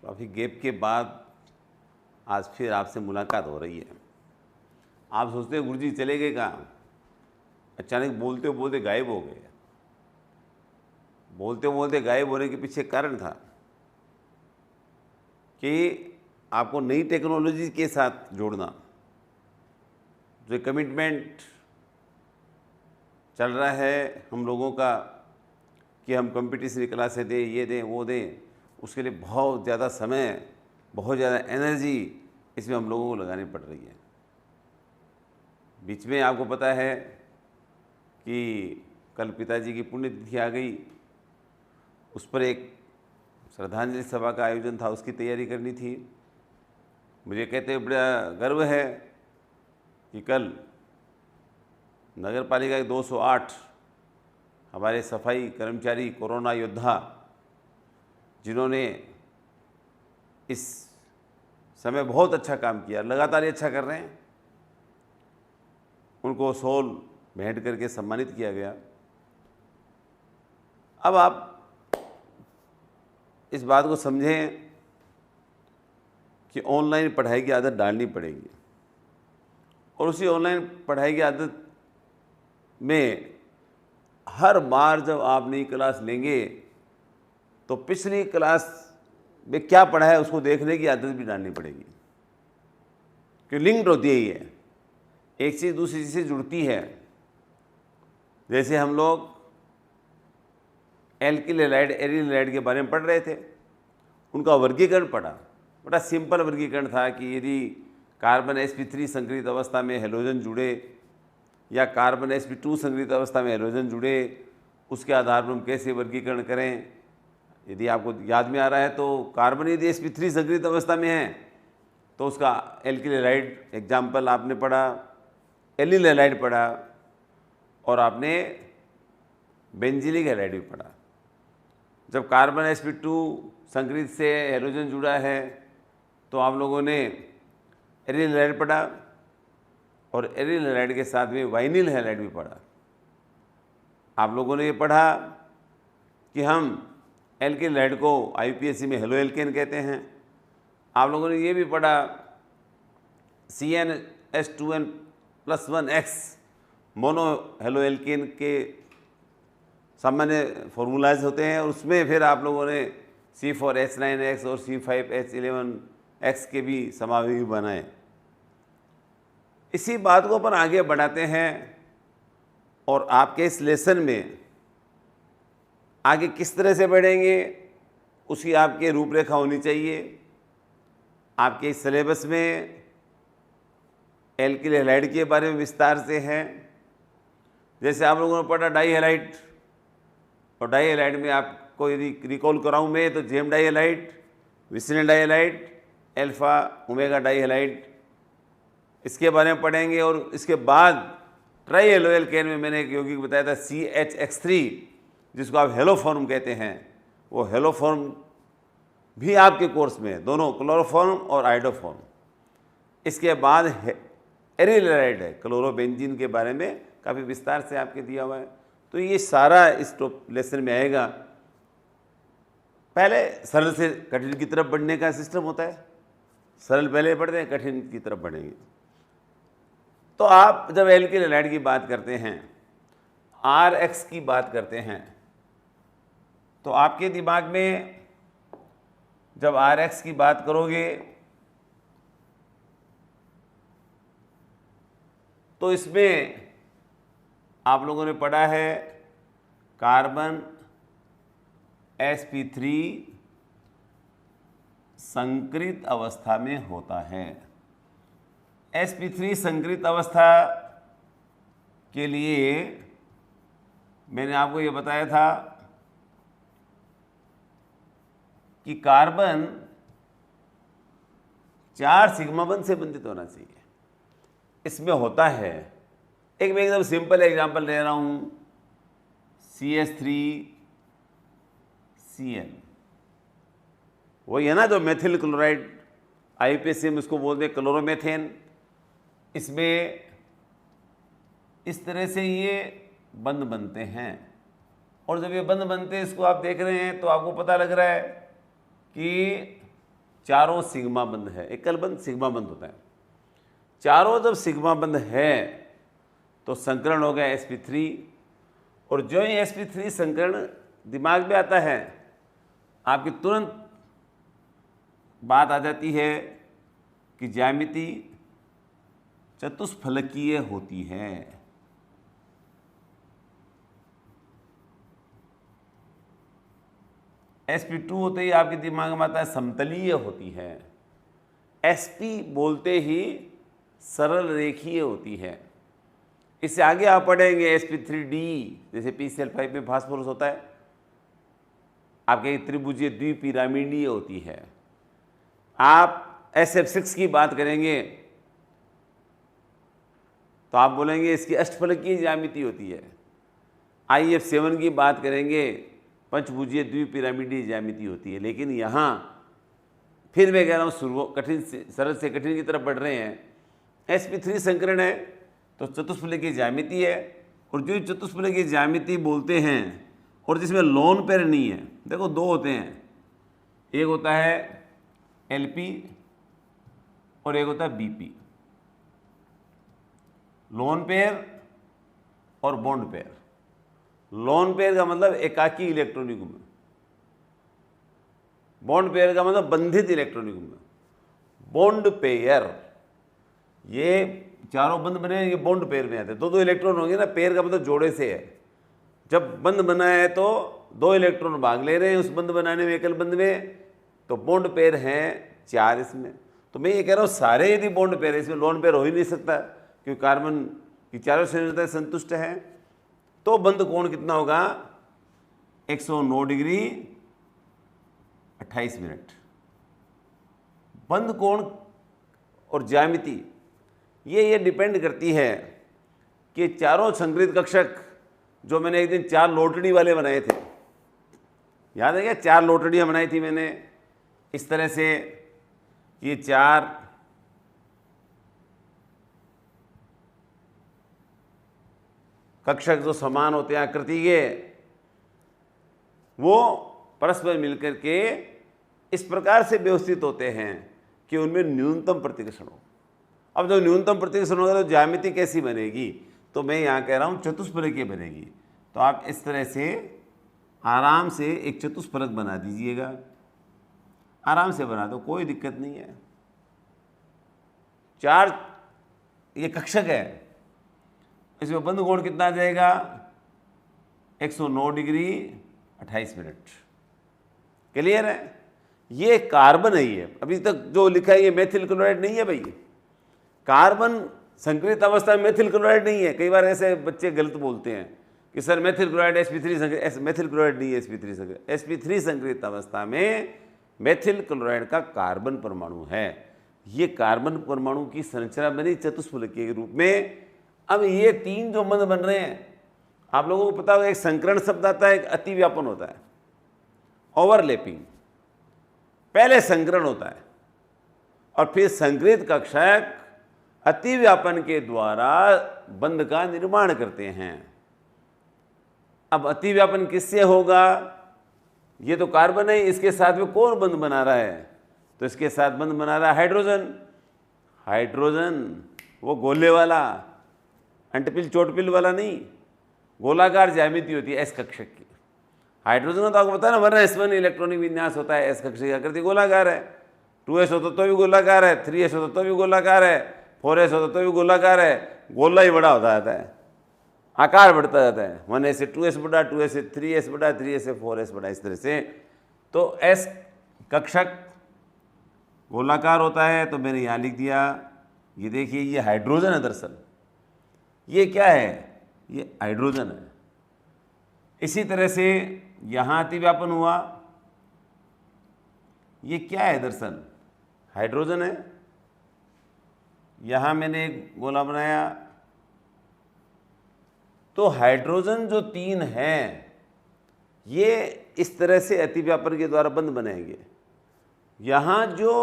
काफ़ी गैप के बाद आज फिर आपसे मुलाकात हो रही है। आप सोचते हैं गुरुजी चले गए कहाँ, अचानक बोलते बोलते गायब हो गए। बोलते बोलते गायब होने के पीछे कारण था कि आपको नई टेक्नोलॉजी के साथ जोड़ना। जो कमिटमेंट चल रहा है हम लोगों का कि हम कंपटीशन क्लासें दें, ये दें, वो दें, उसके लिए बहुत ज़्यादा समय, बहुत ज़्यादा एनर्जी इसमें हम लोगों को लगानी पड़ रही है। बीच में आपको पता है कि कल पिताजी की पुण्यतिथि आ गई, उस पर एक श्रद्धांजलि सभा का आयोजन था, उसकी तैयारी करनी थी। मुझे कहते हुए बड़ा गर्व है कि कल नगर पालिका के 208 हमारे सफाई कर्मचारी, कोरोना योद्धा, जिन्होंने इस समय बहुत अच्छा काम किया, लगातार ये अच्छा कर रहे हैं, उनको शॉल भेंट करके सम्मानित किया गया। अब आप इस बात को समझें कि ऑनलाइन पढ़ाई की आदत डालनी पड़ेगी, और उसी ऑनलाइन पढ़ाई की आदत में हर बार जब आप नई क्लास लेंगे तो पिछली क्लास में क्या पढ़ा है उसको देखने की आदत भी डालनी पड़ेगी, कि लिंक्ड होती है ये, एक चीज़ दूसरी चीज़ से जुड़ती है। जैसे हम लोग एल्किल हैलाइड, एरिल हैलाइड के बारे में पढ़ रहे थे, उनका वर्गीकरण पढ़ा। बड़ा सिंपल वर्गीकरण था कि यदि कार्बन sp3 संकरित अवस्था में हेलोजन जुड़े या कार्बन sp2 संकरित अवस्था में हेलोजन जुड़े, उसके आधार पर हम कैसे वर्गीकरण करें। यदि आपको याद में आ रहा है तो कार्बन यदि sp3 संकरित अवस्था में है तो उसका एल्किल हैलाइड एग्जाम्पल आपने पढ़ा, एलिल हैलाइड पढ़ा, और आपने बेंजीलिक हैलाइड भी पढ़ा। जब कार्बन sp2 संकरित से हेलोजन जुड़ा है तो आप लोगों ने एरिल हैलाइड पढ़ा, और एरिल हैलाइड के साथ में वाइनिल हैलाइड भी पढ़ा। आप लोगों ने ये पढ़ा कि हम एल्किल हैलाइड को IUPAC में हेलो एल्केन कहते हैं। आप लोगों ने ये भी पढ़ा CnH2n+1X मोनो हेलो एल्केन के सामान्य फॉर्मूलाज होते हैं, और उसमें फिर आप लोगों ने C4H9X और C5H11X के भी समावेशी बनाए। इसी बात को अपन आगे बढ़ाते हैं, और आपके इस लेसन में आगे किस तरह से बढ़ेंगे उसकी आपकी रूपरेखा होनी चाहिए। आपके इस सिलेबस में एल्किल हैलाइड के बारे में विस्तार से है। जैसे आप लोगों ने पढ़ा डाई हैलाइड, और डाई हैलाइड में आपको यदि रिकॉल कराऊं मैं तो gem dihalide, vicinal dihalide, alpha omega dihalide, इसके बारे में पढ़ेंगे। और इसके बाद ट्राई हेलो एल्केन में मैंने एक यौगिक बताया था CHX3, जिसको आप हेलो फॉर्म कहते हैं, वो हेलो फॉर्म भी आपके कोर्स में है, दोनों क्लोरोफॉर्म और आइडोफॉर्म। इसके बाद एरिल हैलाइड है, क्लोरोबेंजीन के बारे में काफ़ी विस्तार से आपके दिया हुआ है। तो ये सारा इस लेसन में आएगा। पहले सरल से कठिन की तरफ बढ़ने का सिस्टम होता है, सरल पहले पढ़ते हैं, कठिन की तरफ बढ़ेंगे। तो आप जब एल्किल हैलाइड की बात करते हैं, RX की बात करते हैं, तो आपके दिमाग में जब RX की बात करोगे तो इसमें आप लोगों ने पढ़ा है कार्बन sp3 संकरित अवस्था में होता है। sp3 संकरित अवस्था के लिए मैंने आपको ये बताया था कि कार्बन 4 सिग्मा बंध से बंधित होना चाहिए। इसमें होता है, एक मैं एकदम सिंपल एग्जांपल ले रहा हूं, CH3Cl, वही है ना जो मेथिल क्लोराइड, IUPAC में उसको बोलते हैं क्लोरोमेथेन। इसमें इस तरह से ये बंध बनते हैं, और जब ये बंध बनते हैं, इसको आप देख रहे हैं तो आपको पता लग रहा है कि चारों सिग्मा बंद है, एकल बंद सिग्मा बंद होता है। चारों जब सिग्मा बंद है तो संकरण हो गया sp3, और जो ही sp3 संकरण दिमाग में आता है आपकी तुरंत बात आ जाती है कि ज्यामिति चतुष्फलकीय होती है। sp2 होते ही आपके दिमाग में आता है समतलीय होती है। sp बोलते ही सरल रेखीय होती है। इससे आगे आप पढ़ेंगे sp3d, जैसे PCl5 में फास्फोरस होता है, आपके त्रिभुजीय द्विपिरामिडीय होती है। आप sf6 की बात करेंगे तो आप बोलेंगे इसकी अष्टफलकीय ज्यामिति होती है। IF7 की बात करेंगे, पंचभुजीय द्विपिरामिडीय ज्यामिति होती है। लेकिन यहाँ फिर मैं कह रहा हूँ शुरू कठिन से सरल से कठिन की तरफ बढ़ रहे हैं। sp3 संकरण है तो चतुष्फलकीय ज्यामिति है, और जो चतुष्फलकीय ज्यामिति बोलते हैं और जिसमें लोन पेयर नहीं है, देखो दो होते हैं, एक होता है LP और एक होता है BP। लोन पेयर और बॉन्ड पेयर। लोन पेयर का मतलब एकाकी इलेक्ट्रॉनिक गुण, बॉन्ड पेयर का मतलब बंधित इलेक्ट्रॉनिक गुण। बॉन्ड पेयर, ये चारों बंद बने, ये बॉन्ड पेयर में आते हैं। दो दो इलेक्ट्रॉन होंगे ना, पेयर का मतलब जोड़े से है। जब बंद बना है तो दो इलेक्ट्रॉन भाग ले रहे हैं उस बंद बनाने में, एकल बंद में, तो बॉन्ड पेयर हैं 4 इसमें। तो मैं ये कह रहा हूँ सारे यदि बॉन्ड पेयर है, इसमें लोन पेयर हो ही नहीं सकता क्योंकि कार्बन की चारों संयोजकताएं संतुष्ट है। तो बंद कोण कितना होगा? 109 डिग्री 28 मिनट। बंद कोण और ज्यामिति ये डिपेंड करती है कि चारों संग्रहित कक्षक जो मैंने एक दिन 4 लोटड़ी वाले बनाए थे, याद है क्या? 4 लोटड़ियाँ बनाई थी मैंने इस तरह से, ये 4 कक्षक जो समान होते हैं आकृति के, वो परस्पर मिलकर के इस प्रकार से व्यवस्थित होते हैं कि उनमें न्यूनतम प्रतिकर्षण हो। अब जब न्यूनतम प्रतिकर्षण होगा तो ज्यामिति कैसी बनेगी? तो मैं यहाँ कह रहा हूँ चतुष्फलकीय बनेगी। तो आप इस तरह से आराम से एक चतुष्फलक बना दीजिएगा, आराम से बना दो, कोई दिक्कत नहीं है। 4 ये कक्षक है, इसमें बंद कोण कितना आ जाएगा? 109 डिग्री 28 मिनट। क्लियर है? ये कार्बन है, ये अभी तक जो लिखा है ये मेथिल क्लोराइड नहीं है भाई। कार्बन संकरित अवस्था में मेथिल क्लोराइड नहीं है। कई बार ऐसे बच्चे गलत बोलते हैं कि सर मेथिल क्लोराइड sp3 संकरित, मेथिल क्लोराइड नहीं है sp3 संकरित। sp3 संकरित अवस्था में मेथिल क्लोराइड का कार्बन परमाणु है। ये कार्बन परमाणु की संरचना बनी चतुष्फलकीय के रूप में। अब ये 3 जो बंध बन रहे हैं, आप लोगों को पता होगा एक संकरण शब्द आता है, एक अतिव्यापन होता है, ओवरलैपिंग। पहले संकरण होता है और फिर संकरित कक्षक अतिव्यापन के द्वारा बंध का निर्माण करते हैं। अब अतिव्यापन किससे होगा? ये तो कार्बन है, इसके साथ में कौन बंध बना रहा है? तो इसके साथ बंध बना रहा है हाइड्रोजन। हाइड्रोजन वो गोले वाला, अंटपिल चोटपिल वाला नहीं, गोलाकार ज्यामिति होती है एस कक्षक की। हाइड्रोजन का तो आपको पता है ना, वरना s1 इलेक्ट्रॉनिक विन्यास होता है, एस कक्षक की आकृति गोलाकार है। 2s होता तो भी गोलाकार है, 3s होता तो भी गोलाकार है, 4s होता तो भी गोलाकार है। गोला ही बड़ा होता जाता है, आकार बढ़ता जाता है। 1s से 2s बड़ा, 2s से 3s बड़ा, 3s से 4s बड़ा, इस तरह से। तो एस कक्षक गोलाकार होता है। तो मैंने यहाँ लिख दिया, ये देखिए ये हाइड्रोजन है। दरअसल ये क्या है? ये हाइड्रोजन है। इसी तरह से यहाँ अतिव्यापन हुआ, ये क्या है? दरअसल हाइड्रोजन है। यहाँ मैंने एक गोला बनाया, तो हाइड्रोजन जो 3 हैं ये इस तरह से अतिव्यापन के द्वारा बंध बनाएंगे। यहाँ जो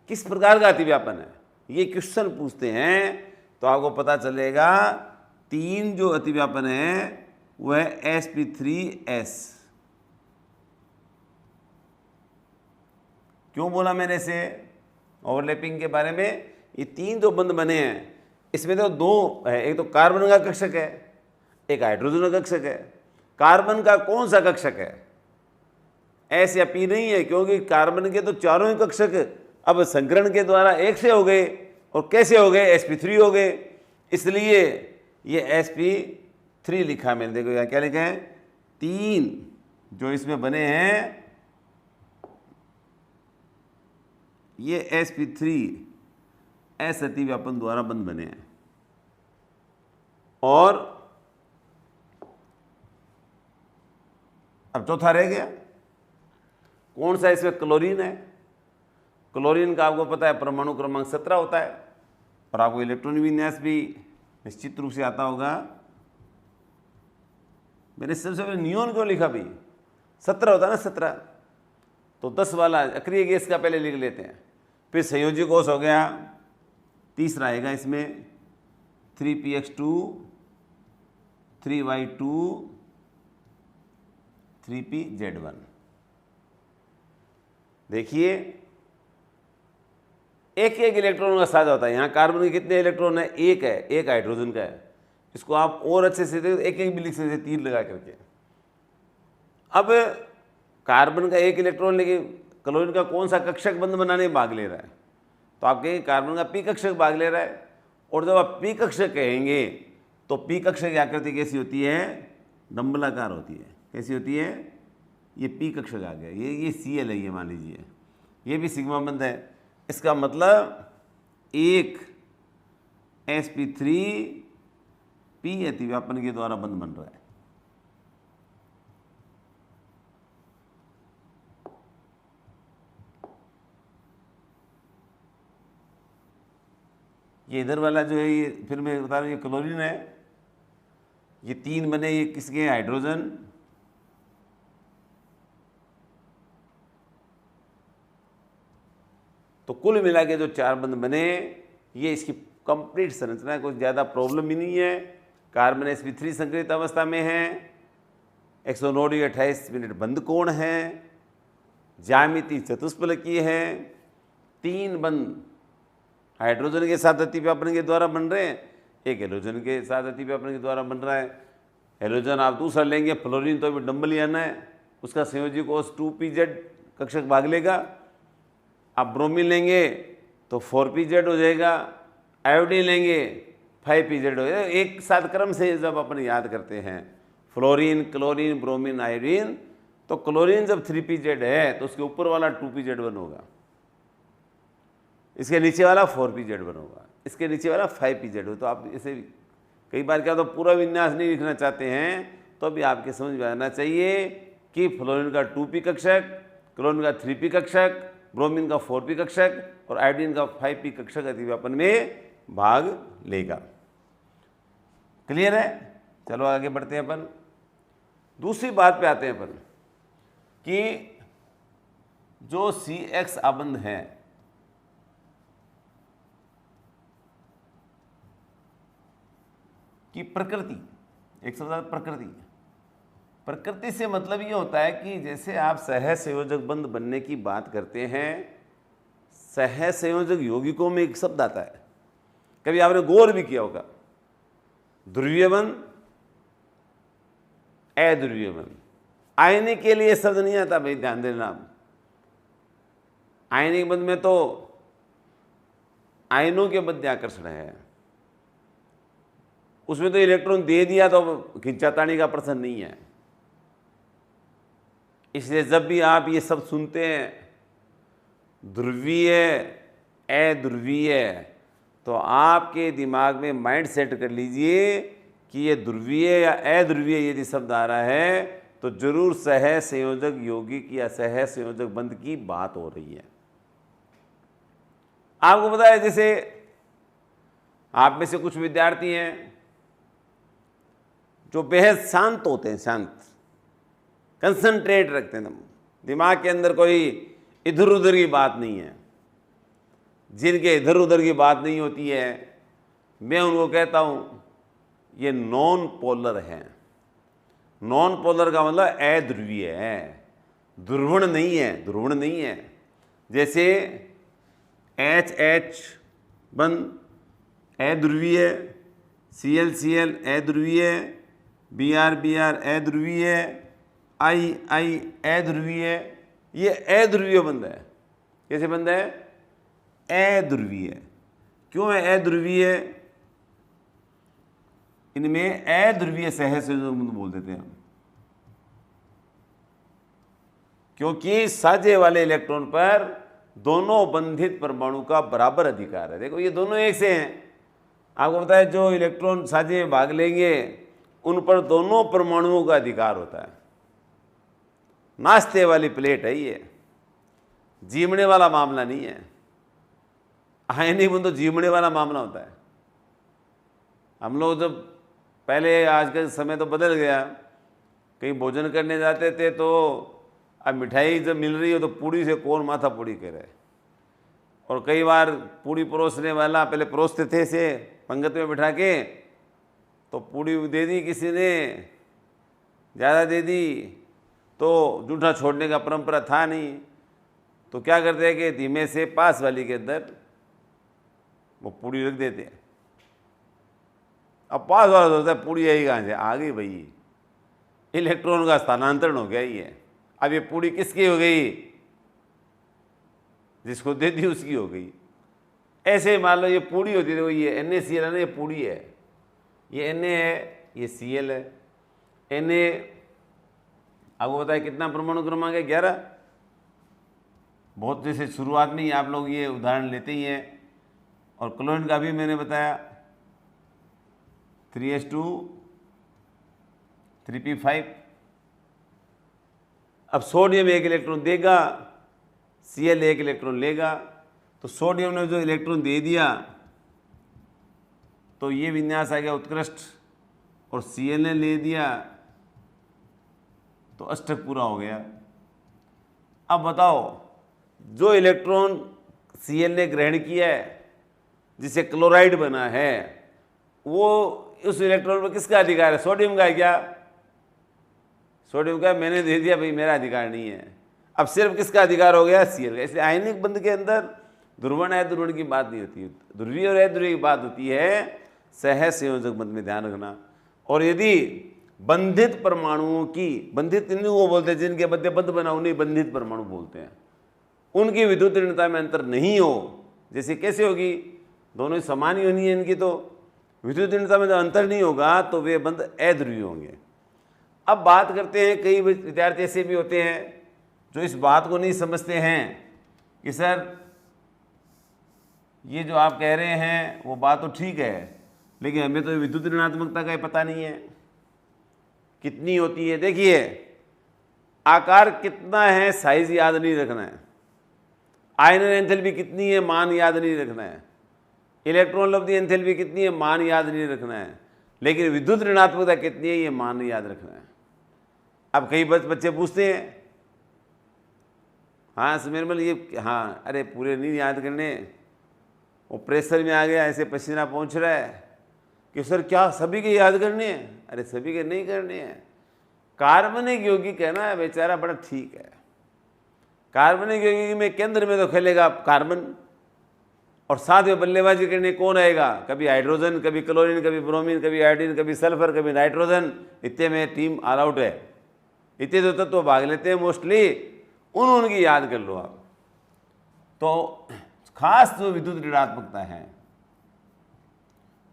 किस प्रकार का अतिव्यापन है ये क्वेश्चन पूछते हैं तो आपको पता चलेगा 3 जो अतिव्यापन है वह है sp3s। क्यों बोला मैंने इसे ओवरलैपिंग के बारे में? ये 3 जो बंध बने हैं इसमें तो 2 है, एक तो कार्बन का कक्षक है, एक हाइड्रोजन का कक्षक है। कार्बन का कौन सा कक्षक है? एस या पी नहीं है, क्योंकि कार्बन के तो चारों ही कक्षक अब संकरण के द्वारा एक से हो गए। और कैसे हो गए? sp3 हो गए। इसलिए ये sp3 लिखा मैंने, देखो यहाँ क्या लिखा है, 3 जो इसमें बने हैं ये sp3 असतिव्यापन द्वारा बंध बने हैं। और अब चौथा रह गया, कौन सा? इसमें क्लोरीन है। क्लोरीन का आपको पता है परमाणु क्रमांक 17 होता है, और आपको इलेक्ट्रॉन विन्यास भी निश्चित रूप से आता होगा। मैंने सबसे पहले नियोन क्यों लिखा भाई? 17 होता है ना, 17, तो 10 वाला अक्रिय गैस का पहले लिख लेते हैं। फिर संयोजी कोष हो गया, तीसरा आएगा इसमें 3px2 3y2 3pz1। देखिए एक इलेक्ट्रॉन का साझा होता है। यहाँ कार्बन के कितने इलेक्ट्रॉन है? एक है, एक हाइड्रोजन का है। इसको आप और अच्छे से देखो, एक भी लिख सकते, तीर लगा करके। अब कार्बन का एक इलेक्ट्रॉन, लेकिन क्लोरीन का कौन सा कक्षक बंध बनाने में भाग ले रहा है? तो आप कहेंगे कार्बन का पी कक्षक भाग ले रहा है। और जब आप पी कक्षक कहेंगे तो पी कक्षक की आकृति कैसी होती है? डंबलाकार होती है। कैसी होती है? ये पी कक्षक आ गया, ये Cl है, ये मान लीजिए, ये भी सिग्मा बंध है। इसका मतलब एक sp3 p अतिव्यापन के द्वारा बंध बन रहा है। ये इधर वाला जो है, ये फिर मैं बता रहा हूँ, ये क्लोरीन है। ये 3 बने, ये किसके? हाइड्रोजन। तो कुल मिला के जो 4 बंध बने, ये इसकी कंप्लीट संरचना है, कुछ ज़्यादा प्रॉब्लम भी नहीं है। कार्बन sp3 संकरित अवस्था में है, 109 डिग्री 28 मिनट बंध कोण है, ज्यामिति चतुष्फलकीय है, 3 बंध हाइड्रोजन के साथ अतिव्यापन के द्वारा बन रहे हैं, एक हेलोजन के साथ अतिव्यापन के द्वारा बन रहा है। हेलोजन आप दूसरा लेंगे, फ्लोरीन तो अभी डंबल आना है, उसका संयोजी कोष 2pz कक्षक भाग लेगा। आप ब्रोमीन लेंगे तो 4pz हो जाएगा, आयोडीन लेंगे 5pz हो जाएगा। एक साथ क्रम से जब अपन याद करते हैं फ्लोरीन, क्लोरीन, ब्रोमीन, आयोडीन, तो क्लोरीन जब 3pz है तो उसके ऊपर वाला 2pz1 होगा, इसके नीचे वाला 4pz1 होगा, इसके नीचे वाला 5pz हो। तो आप इसे कई बार क्या, तो पूरा विन्यास नहीं लिखना चाहते हैं तो भी आपके समझ में आना चाहिए कि फ्लोरीन का 2p कक्षक, क्लोरीन का 3p कक्षक, ब्रोमीन का 4p कक्षक और आयोडीन का 5p कक्षक अतिव्यापन में भाग लेगा। क्लियर है? चलो आगे बढ़ते हैं अपन। दूसरी बात पे आते हैं अपन कि जो CX आबंध है, कि प्रकृति, एक शब्द प्रकृति। प्रकृति से मतलब ये होता है कि जैसे आप सहसंयोजक बंध बनने की बात करते हैं, सहसंयोजक यौगिकों में एक शब्द आता है, कभी आपने गौर भी किया होगा, ध्रुवीय बंध, अध्रुवीय बंध। आयनिक के लिए शब्द नहीं आता भाई, ध्यान देना आप। आयनिक बंध में तो आयनों के मध्य आकर्षण है, उसमें तो इलेक्ट्रॉन दे दिया तो खिंचातानी का प्रश्न नहीं है। इसलिए जब भी आप ये सब सुनते हैं ध्रुवीय, अध्रुवीय, तो आपके दिमाग में माइंड सेट कर लीजिए कि ये ध्रुवीय या अध्रुवीय यदि शब्द आ रहा है तो जरूर सहसंयोजक यौगिक या सहसंयोजक बंध की बात हो रही है। आपको पता है, जैसे आप में से कुछ विद्यार्थी हैं जो बेहद शांत होते हैं, शांत, कंसंट्रेट रखते हैं, दिमाग के अंदर कोई इधर उधर की बात नहीं है। जिनके इधर उधर की बात नहीं होती है, मैं उनको कहता हूँ ये नॉन पोलर हैं। नॉन पोलर का मतलब अध्रुवीय है, ध्रुवण नहीं है, ध्रुवण नहीं है। जैसे एच एच बंद अध्रुवीय, Cl Cl अध्रुवीय, Br Br अध्रुवीय, I I अध्रुवीय, ये अध्रुवीय बंद है। कैसे बंद है? अध्रुवीय। क्यों है अध्रुवीय? इनमें अध्रुवीय सहसंयोजक बंध बोल देते हैं हम, क्योंकि साझे वाले इलेक्ट्रॉन पर दोनों बंधित परमाणु का बराबर अधिकार है। देखो ये दोनों एक से हैं। आपको पता है जो इलेक्ट्रॉन साझे में भाग लेंगे उन पर दोनों परमाणुओं का अधिकार होता है। नाश्ते वाली प्लेट है ये, जीमने वाला मामला नहीं है। आयनिक बंध तो जीमने वाला मामला होता है। हम लोग जब पहले, आज का समय तो बदल गया, कहीं भोजन करने जाते थे तो अब मिठाई जब मिल रही हो तो पूड़ी से कौन माथा पूड़ी करे, और कई बार पूड़ी परोसने वाला पहले परोसते थे से पंगत में बिठा के, तो पूड़ी दे दी किसी ने, ज़्यादा दे दी, तो जूठा छोड़ने का परंपरा था नहीं, तो क्या करते हैं कि धीमे से पास वाली के अंदर वो पूड़ी रख देते हैं। अब पास वाला सोचता है पूड़ी आई कहाँ से, आ गई भाई, इलेक्ट्रॉन का स्थानांतरण हो गया ही है। अब ये पूड़ी किसकी हो गई? जिसको दे दी उसकी हो गई। ऐसे मान लो ये पूड़ी होती थी, ये NaCl है ना, ये पूड़ी है, ये Na है, ये Cl है। Na आपको बताया कितना परमाणु क्रमांक है? 11। बहुत जैसे शुरुआत में ही आप लोग ये उदाहरण लेते ही हैं। और क्लोरीन का भी मैंने बताया 3s2 3p5। अब सोडियम एक इलेक्ट्रॉन देगा, Cl एक इलेक्ट्रॉन लेगा, तो सोडियम ने जो इलेक्ट्रॉन दे दिया तो ये विन्यास आ गया उत्कृष्ट, और Cl ने ले दिया तो अष्टक पूरा हो गया। अब बताओ, जो इलेक्ट्रॉन Cl ने ग्रहण किया है, जिसे क्लोराइड बना है, वो उस इलेक्ट्रॉन पर किसका अधिकार है? सोडियम का है क्या? सोडियम का मैंने दे दिया भाई, मेरा अधिकार नहीं है। अब सिर्फ किसका अधिकार हो गया? Cl का। इसलिए आयनिक बंध के अंदर ध्रुवण अध्रुवण की बात नहीं होती है, ध्रुवीय और अध्रुवीय की बात होती है सहसंयोजक बंध में, ध्यान रखना। और यदि बंधित परमाणुओं की, बंधित इन्हीं को बोलते हैं जिनके मध्य बंध बना, उन्हें बंधित परमाणु बोलते हैं, उनकी विद्युत ऋणता में अंतर नहीं हो, जैसे कैसे होगी? दोनों ही समान ही होनी है इनकी, तो विद्युत ऋणता में जब अंतर नहीं होगा तो वे बंध अध्रुवीय होंगे। अब बात करते हैं, कई विद्यार्थी ऐसे भी होते हैं जो इस बात को नहीं समझते हैं कि सर ये जो आप कह रहे हैं वो बात तो ठीक है, लेकिन हमें तो विद्युत ऋणात्मकता का पता नहीं है कितनी होती है। देखिए, आकार कितना है साइज याद नहीं रखना है, आयनन एंथैल्पी कितनी है मान याद नहीं रखना है, इलेक्ट्रॉन लब्धि एंथैल्पी कितनी है मान याद नहीं रखना है, लेकिन विद्युत ऋणात्मकता कितनी है ये मान याद रखना है। अब कई बच्चे पूछते हैं, हाँ सुमेरमल ये, हाँ अरे पूरे नहीं याद करने, वो प्रेशर में आ गया, ऐसे पसीना पहुंच रहा है कि सर क्या सभी के याद करने हैं? अरे सभी के नहीं करने हैं। कार्बनिक यौगिक कहना है बेचारा बड़ा ठीक है, कार्बनिक यौगिक में केंद्र में तो खेलेगा कार्बन, और साथ में बल्लेबाजी करने कौन आएगा? कभी हाइड्रोजन, कभी क्लोरीन, कभी ब्रोमीन, कभी आयोडीन, कभी सल्फर, कभी नाइट्रोजन। इतने में टीम ऑल आउट है। इतने तो तत्व भाग लेते हैं मोस्टली, उनकी याद कर लो आप। तो खास जो विद्युत ऋणात्मकता है,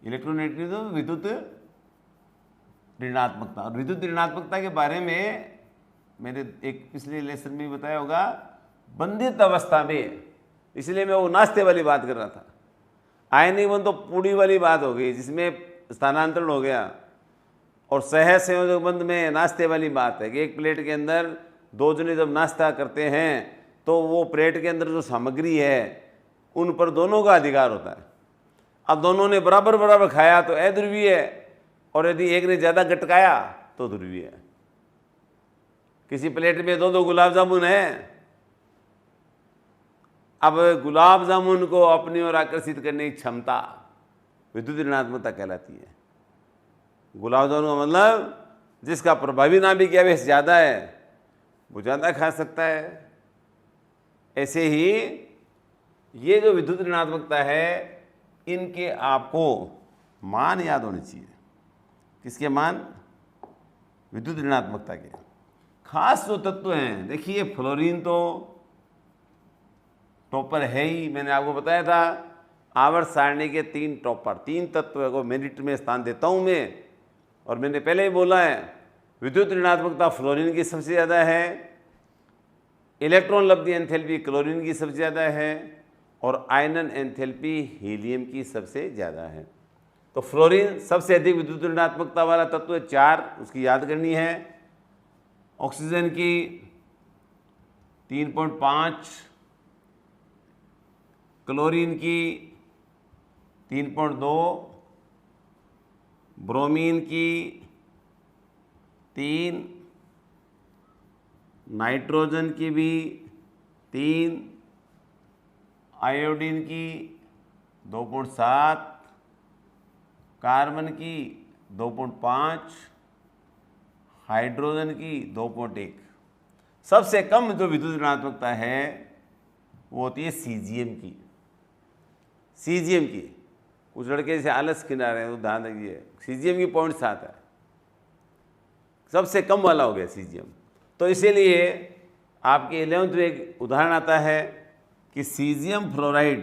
इलेक्ट्रोनेगेटिव तो विद्युत ऋणात्मकता, और विद्युत ऋणात्मकता के बारे में मैंने एक पिछले लेसन में बताया होगा, बंधित अवस्था में, इसलिए मैं वो नाश्ते वाली बात कर रहा था। आयनिक बंध तो पूड़ी वाली बात हो गई जिसमें स्थानांतरण हो गया, और सहसंयोजक बंध में नाश्ते वाली बात है कि एक प्लेट के अंदर दो जने जब नाश्ता करते हैं तो वो प्लेट के अंदर जो सामग्री है उन पर दोनों का अधिकार होता है। अब दोनों ने बराबर बराबर खाया तो अध्रुवीय है, और यदि एक ने ज़्यादा गटकाया तो ध्रुवीय है। किसी प्लेट में दो गुलाब जामुन है, अब गुलाब जामुन को अपनी ओर आकर्षित करने की क्षमता विद्युत ऋणात्मकता कहलाती है। गुलाब जामुन का मतलब जिसका प्रभावी नाभिक आवेश ज़्यादा है वो ज़्यादा खा सकता है। ऐसे ही ये जो विद्युत ऋणात्मकता है, इनके आपको मान याद होने चाहिए। किसके मान? विद्युत ऋणात्मकता के। खास जो तत्व हैं, देखिए फ्लोरीन तो टॉपर है ही, मैंने आपको बताया था आवर्त सारणी के 3 टॉपर, 3 तत्व को मेरिट में स्थान देता हूं मैं। और मैंने पहले ही बोला है विद्युत ऋणात्मकता फ्लोरीन की सबसे ज़्यादा है, इलेक्ट्रॉन लब्धि एंथैल्पी क्लोरीन की सबसे ज़्यादा है, और आयनन एंथैल्पी हीलियम की सबसे ज़्यादा है। तो फ्लोरीन सबसे अधिक विद्युत ऋणात्मकता वाला तत्व है, 4 उसकी याद करनी है। ऑक्सीजन की 3.5, क्लोरीन की 3.2, ब्रोमीन की 3, नाइट्रोजन की भी 3, आयोडीन की 2.7, कार्बन की 2.5, हाइड्रोजन की 2.1। सबसे कम जो विद्युत ऋणात्मकता है वो होती है सीजियम की। सीजियम की कुछ लड़के से आलस खिला रहे हैं, तो ध्यान रखिए सीजियम की 0.7 है, सबसे कम वाला हो गया सीजियम। तो इसीलिए आपके 11th में एक उदाहरण आता है कि सीजियम फ्लोराइड,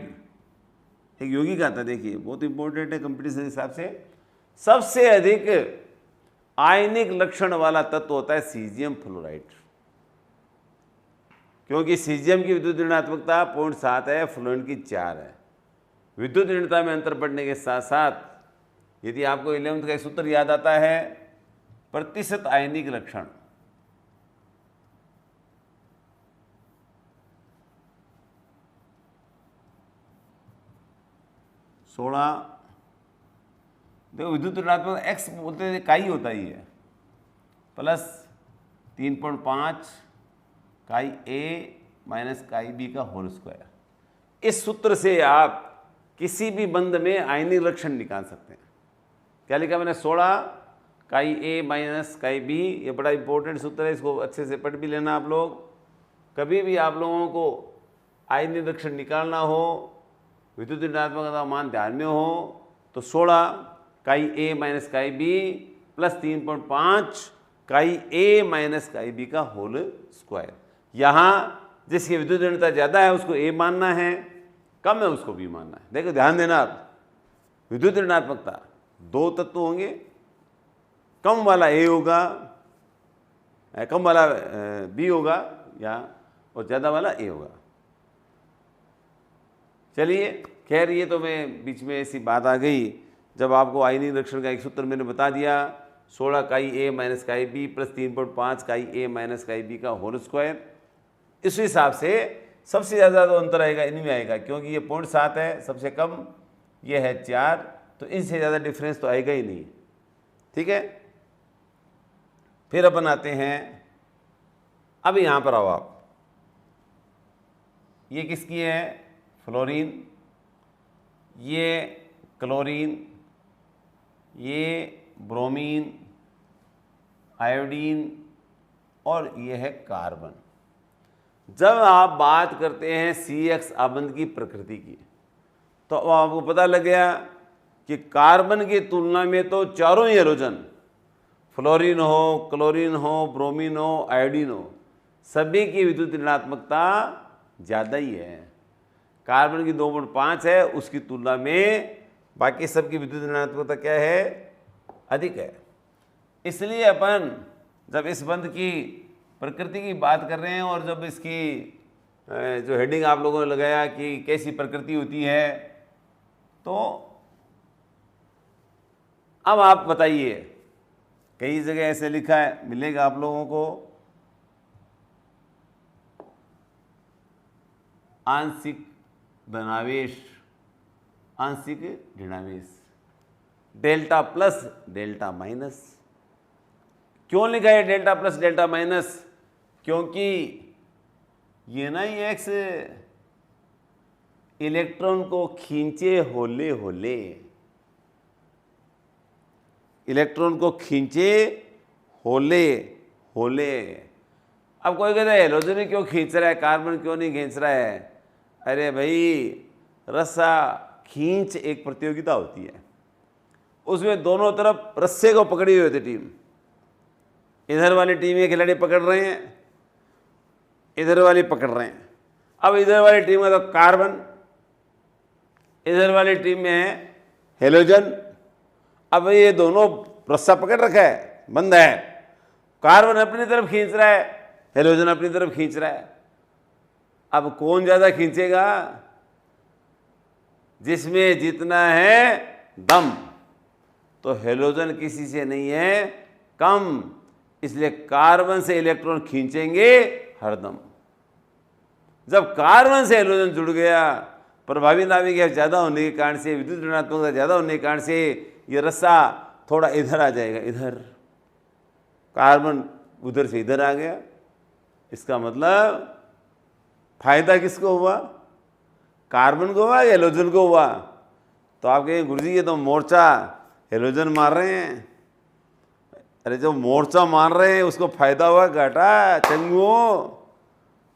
एक यौगिक आता है, देखिए बहुत इंपॉर्टेंट है कंपटीशन के हिसाब से। सबसे अधिक आयनिक लक्षण वाला तत्व होता है सीजियम फ्लोराइड, क्योंकि सीजियम की विद्युत ऋणात्मकता 0.7 है, फ्लोरीन की 4 है। विद्युत ऋणता में अंतर पड़ने के साथ साथ यदि आपको 11th का एक सूत्र याद आता है, प्रतिशत आयनिक लक्षण, देखो विद्युत ऋणात्मक एक्स बोलते हैं काई होता ही है, प्लस 3.5 काई ए माइनस काई बी का होल स्क्वायर। इस सूत्र से आप किसी भी बंध में आयनिक लक्षण निकाल सकते हैं। क्या लिखा मैंने? 16 काई ए माइनस काई बी। ये बड़ा इंपॉर्टेंट सूत्र है, इसको अच्छे से पढ़ भी लेना आप लोग। कभी भी आप लोगों को आयनिक लक्षण निकालना हो, विद्युत ऋणात्मकता का मान ध्यान में हो, तो 16 काई ए माइनस काई बी प्लस 3.5 काई ए माइनस काई बी का होल स्क्वायर। यहाँ जिसकी विद्युत ऋणता ज़्यादा है उसको ए मानना है, कम है उसको बी मानना है। देखो ध्यान देना आप, विद्युत ऋणात्मकता 2 तत्व होंगे, कम वाला ए होगा, कम वाला बी होगा या और ज़्यादा वाला ए होगा। चलिए खैर, ये तो मैं बीच में ऐसी बात आ गई जब आपको आयनिक लक्षण का एक सूत्र मैंने बता दिया, 16 काई ए माइनस काई बी प्लस 3.5 काई ए माइनस काई बी का होल स्क्वायर। इस हिसाब से सबसे ज़्यादा तो अंतर आएगा इनमें आएगा, क्योंकि ये 0.7 है सबसे कम, ये है 4, तो इनसे ज़्यादा डिफरेंस तो आएगा ही नहीं। ठीक है, फिर अपन आते हैं, अब यहाँ पर आओ आप, ये किसकी है? फ्लोरीन, ये क्लोरीन, ये ब्रोमीन, आयोडीन और ये है कार्बन। जब आप बात करते हैं CX आबंध की प्रकृति की, तो अब आपको पता लग गया कि कार्बन की तुलना में तो चारों ही हैलोजन, फ्लोरीन हो, क्लोरीन हो, ब्रोमीन हो, आयोडीन हो, सभी की विद्युत ऋणात्मकता ज़्यादा ही है। कार्बन की 2.5 है, उसकी तुलना में बाकी सबकी विद्युत ऋणात्मकता क्या है? अधिक है। इसलिए अपन जब इस बंध की प्रकृति की बात कर रहे हैं और जब इसकी जो हेडिंग आप लोगों ने लगाया कि कैसी प्रकृति होती है, तो अब आप बताइए, कई जगह ऐसे लिखा है, मिलेगा आप लोगों को, आंशिक धनावेश, आंशिक ऋणावेश, डेल्टा प्लस डेल्टा माइनस। क्यों लिखा है डेल्टा प्लस डेल्टा माइनस? क्योंकि ये ना ये एक्स इलेक्ट्रॉन को खींचे होले होले, इलेक्ट्रॉन को खींचे होले होले। अब कोई कहता है हेलोजन ही क्यों खींच रहा है, कार्बन क्यों नहीं खींच रहा है? अरे भाई, रस्सा खींच एक प्रतियोगिता होती है, उसमें दोनों तरफ रस्से को पकड़ी हुई होती टीम। इधर वाली टीम के खिलाड़ी पकड़ रहे हैं, इधर वाली पकड़ रहे हैं। अब इधर वाली टीम में तो कार्बन, इधर वाली टीम में है हेलोजन। अब ये दोनों रस्सा पकड़ रखा है, बंद है। कार्बन अपनी तरफ खींच रहा है, हेलोजन अपनी तरफ खींच रहा है। अब कौन ज्यादा खींचेगा? जिसमें जितना है दम। तो हेलोजन किसी से नहीं है कम, इसलिए कार्बन से इलेक्ट्रॉन खींचेंगे हरदम। जब कार्बन से हेलोजन जुड़ गया, प्रभावी नाभिक ज्यादा होने के कारण से, विद्युत ऋणात्मकता ज्यादा होने के कारण से ये रस्सा थोड़ा इधर आ जाएगा, इधर। कार्बन उधर से इधर आ गया। इसका मतलब फायदा किसको हुआ? कार्बन को हुआ या हेलोजन को हुआ? तो आप कहेंगे गुरुजी ये तो मोर्चा हेलोजन मार रहे हैं। अरे जो मोर्चा मार रहे हैं उसको फायदा हुआ, घाटा, चंगुओ?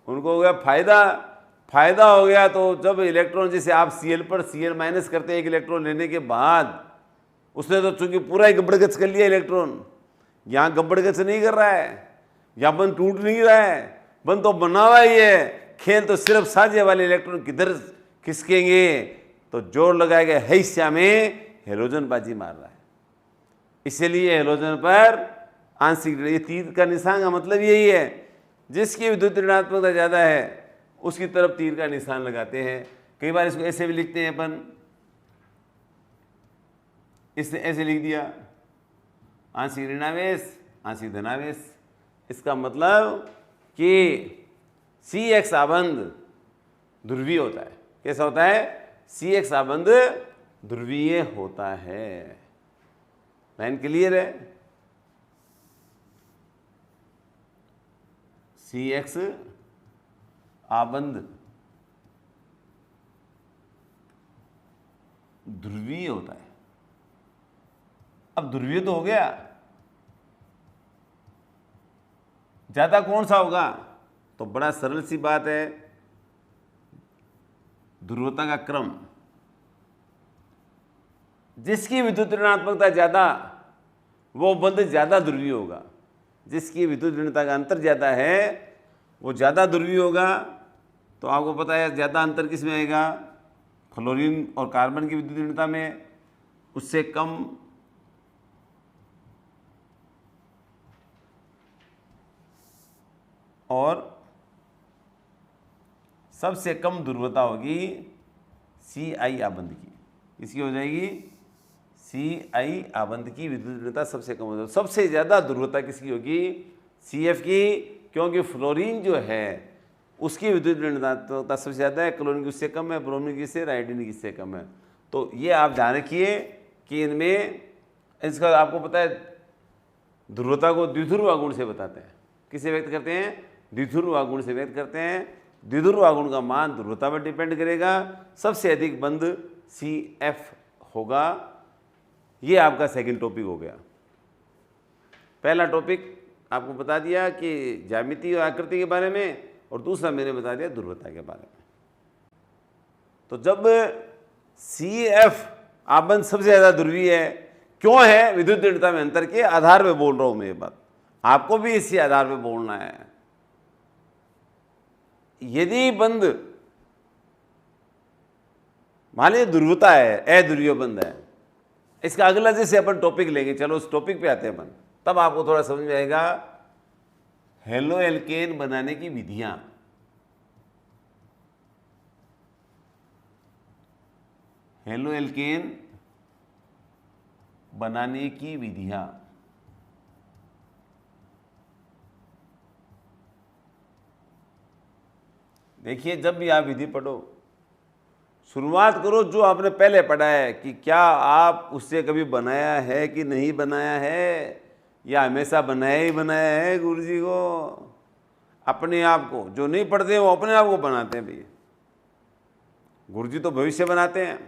उनको हो गया फायदा। फायदा हो गया तो जब इलेक्ट्रॉन, जैसे आप Cl पर Cl माइनस करते हैं एक इलेक्ट्रॉन लेने के बाद, उसने तो चूंकि पूरा ही गब्बड़गच कर लिया इलेक्ट्रॉन। यहाँ गब्बड़गच नहीं कर रहा है, यहाँ बंद टूट नहीं रहा है, बंद तो बना हुआ ही है। खेल तो सिर्फ साझे वाले इलेक्ट्रॉन किधर खिसकेंगे, तो जोर लगाएगा हिस्सा में हेलोजन बाजी मार रहा है। इसलिए हेलोजन पर आंशिक, ये तीर का निशान का मतलब यही है, जिसकी विद्युत ऋणात्मकता ज्यादा है उसकी तरफ तीर का निशान लगाते हैं। कई बार इसको ऐसे भी लिखते हैं अपन, इसने ऐसे लिख दिया, आंशिक ऋणावेश आंशिक धनावेश। इसका मतलब कि CX आबंध ध्रुवीय होता है। कैसा होता है? CX आबंध ध्रुवीय होता है। लाइन क्लियर है? CX आबंध ध्रुवीय होता है। अब ध्रुवीय तो हो गया, ज्यादा कौन सा होगा? तो बड़ा सरल सी बात है, ध्रुवता का क्रम। जिसकी विद्युत ऋणात्मकता ज्यादा वो बंध ज्यादा ध्रुवीय होगा। जिसकी विद्युत ऋणता का अंतर ज्यादा है वो ज्यादा ध्रुवीय होगा। तो आपको पता है ज्यादा अंतर किस में आएगा? फ्लोरीन और कार्बन की विद्युत ऋणता में। उससे कम और सबसे कम ध्रुवता होगी Ci आबंध की। इसकी हो जाएगी Ci आबंध की विद्युत ऋणता सबसे कम हो जाएगी। सबसे ज्यादा ध्रुवता किसकी होगी? Cf की, क्योंकि फ्लोरीन जो है उसकी विद्युत ऋणात्मकता सबसे ज्यादा है, क्लोरीन की उससे कम है, ब्रोमीन की से, आयोडीन की से कम है। तो ये आप ध्यान रखिए कि इनमें, इसका आपको पता है ध्रुवता को द्विध्रुव आगुण से बताते हैं। किसे व्यक्त करते हैं? द्विध्रुव आगुण से व्यक्त करते हैं। द्विध्रुव आगुण का मान ध्रुवता पर डिपेंड करेगा। सबसे अधिक बंध Cf होगा। ये आपका सेकंड टॉपिक हो गया। पहला टॉपिक आपको बता दिया कि ज्यामिति और आकृति के बारे में, और दूसरा मैंने बता दिया ध्रुवता के बारे में। तो जब Cf आबंध सबसे ज्यादा ध्रुवीय है, क्यों है? विद्युत ऋणता में अंतर के आधार पे बोल रहा हूं मैं ये बात, आपको भी इसी आधार पे बोलना है। यदि बंध मान लीजिए ध्रुवता है, अध्रुवीय बंध है, इसका अगला जैसे अपन टॉपिक लेंगे, चलो उस टॉपिक पे आते हैं अपन, तब आपको थोड़ा समझ में आएगा हेलो एल्केन बनाने की विधियां। हेलो एल्केन बनाने की विधियां। देखिए, जब भी आप विधि पढ़ो, शुरुआत करो जो आपने पहले पढ़ा है कि क्या आप उससे कभी बनाया है कि नहीं बनाया है, या हमेशा बनाया ही बनाया है गुरुजी को। अपने आप को, जो नहीं पढ़ते वो अपने आप को बनाते हैं भैया। गुरुजी तो भविष्य बनाते हैं,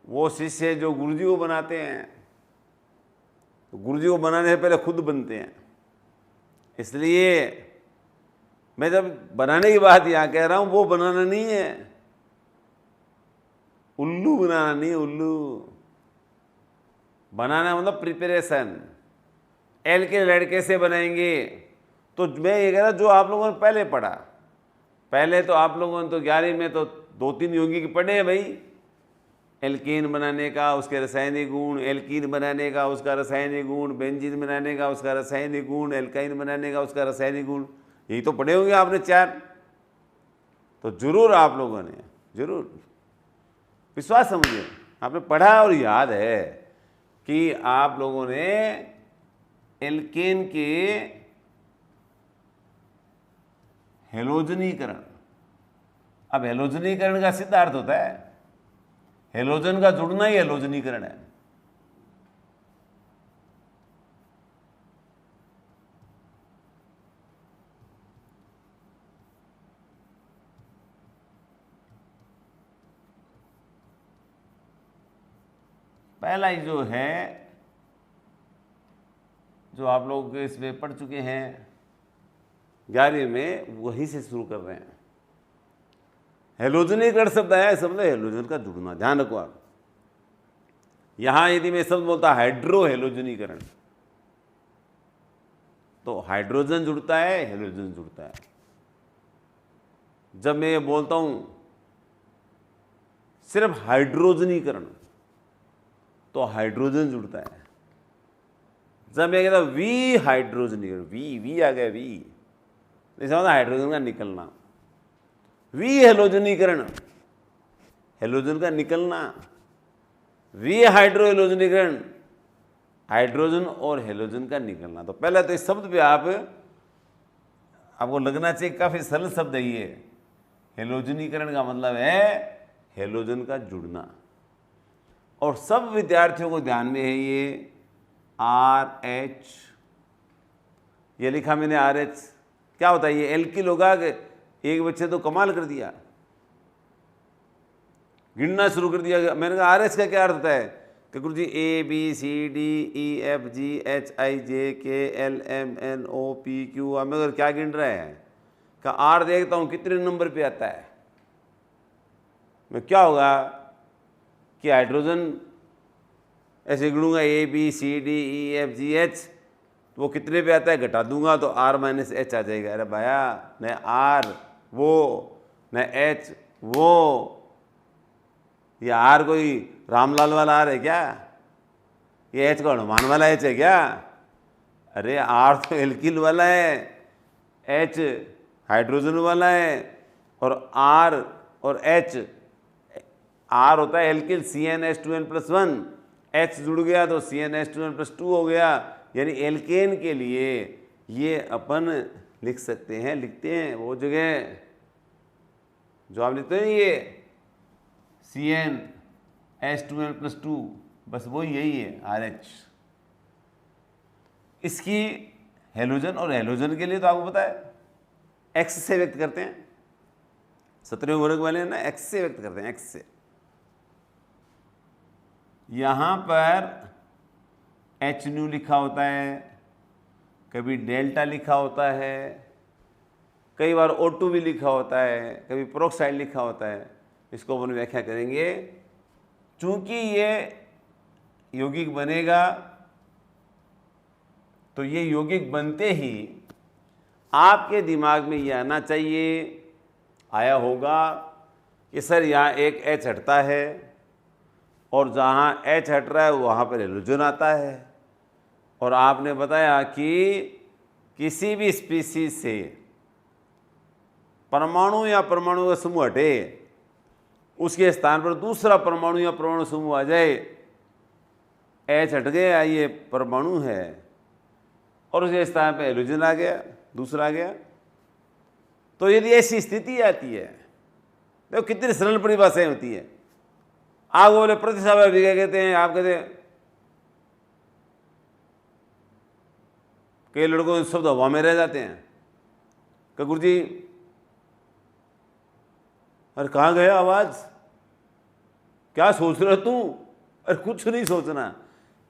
वो शिष्य जो गुरुजी को बनाते हैं, तो गुरुजी को बनाने से पहले खुद बनते हैं। इसलिए मैं जब बनाने की बात यहाँ कह रहा हूँ वो बनाना नहीं है, उल्लू बनाना नहीं है, उल्लू बनाना मतलब प्रिपरेशन। एल के लेड कैसे बनाएंगे? तो मैं ये कह रहा जो आप लोगों ने पहले पढ़ा, पहले तो आप लोगों ने तो 11वीं में तो 2-3 यौगिक पढ़े हैं भाई, एल्कीन बनाने का उसके रासायनिक गुण, एल्कीन बनाने का उसका रासायनिक गुण, बेंजीन बनाने का उसका रासायनिक गुण, एल्काइन बनाने का उसका रासायनिक गुण, यही तो पढ़े होंगे आपने 4। तो जरूर आप लोगों ने, जरूर विश्वास समझिए आपने पढ़ा और याद है कि आप लोगों ने एल्केन के हेलोजनीकरण, अब हेलोजनीकरण का सिद्धांत होता है, हेलोजन का जुड़ना ही हेलोजनीकरण है। पहला ही जो है, जो आप लोग इसमें पढ़ चुके हैं 11वीं में, वही से शुरू कर रहे हैं। हेलोजनीकरण शब्द आया, शब्द हेलोजन का जुड़ना, ध्यान रखो आप। यहां यदि मैं शब्द बोलता हाइड्रो हेलोजनीकरण, तो हाइड्रोजन जुड़ता है, हेलोजन जुड़ता है। जब मैं ये बोलता हूं सिर्फ हाइड्रोजनीकरण, तो हाइड्रोजन जुड़ता है। जब मैं कहता वी हाइड्रोजनीकरण, वी आ गया, वी जैसा होता हाइड्रोजन का निकलना, वी हेलोजनीकरण, हेलोजन का निकलना, वी हाइड्रो हेलोजनीकरण, हाइड्रोजन और हेलोजन का निकलना। तो पहले तो इस शब्द पे आपको लगना चाहिए काफी सरल शब्द है ये। हेलोजनीकरण का मतलब है हेलोजन का जुड़ना, और सब विद्यार्थियों को ध्यान में है ये RH, ये लिखा मैंने RH, क्या होता है ये? एल्किल होगा। एक बच्चे तो कमाल कर दिया, गिनना शुरू कर दिया। मैंने कहा RH का क्या अर्थ होता है? कि गुरु जी ABCDEFGHIJKLMNOPQ, मैं अगर क्या गिन रहे हैं? का R देखता हूँ कितने नंबर पे आता है। मैं क्या होगा कि हाइड्रोजन ऐसे गिनूंगा ABCDEFGH, तो वो कितने पे आता है घटा दूंगा तो R-H आ जाएगा। अरे भैया, न R वो न H वो, ये R कोई रामलाल वाला R है क्या? ये H को हनुमान वाला H है क्या? अरे R तो एल्किल वाला है, H हाइड्रोजन वाला है, और R और H, R होता है एल्किल CnH2n+1, H जुड़ गया तो CnH2n+2 हो गया। यानी एल्केन के लिए ये अपन लिख सकते हैं, लिखते हैं वो जगह जो आप लिखते हैं ये CnH2n+2, बस वो यही है RH। इसकी हेलोजन और हेलोजन के लिए तो आपको पता है X से व्यक्त करते हैं, 17वें वर्ग वाले ना X से व्यक्त करते हैं, X से। यहां पर HNu लिखा होता है, कभी डेल्टा लिखा होता है, कई बार O2 भी लिखा होता है, कभी प्रोक्साइड लिखा होता है। इसको अपन व्याख्या करेंगे। चूंकि ये यौगिक बनेगा तो ये यौगिक बनते ही आपके दिमाग में ये आना चाहिए, आया होगा कि सर यहाँ एक H हटता है और जहाँ H हट रहा है वहाँ पर हेलोजन आता है। और आपने बताया कि किसी भी स्पीसीज से परमाणु या परमाणु का समूह हटे, उसके स्थान पर दूसरा परमाणु या परमाणु समूह आ जाए, H हट गया, ये परमाणु है, और उसके स्थान पर हेलोजन आ गया, दूसरा आ गया। तो यदि ऐसी स्थिति आती है, देखो कितनी सरल परिभाषाएं होती है। आप बोले प्रतिस्थापन भी क्या कहते हैं? आप कहते हैं, कई लड़कों शब्द हवा में रह जाते हैं कि गुरु जी अरे कहाँ गया आवाज, क्या सोच रहे तू? अरे कुछ नहीं सोचना।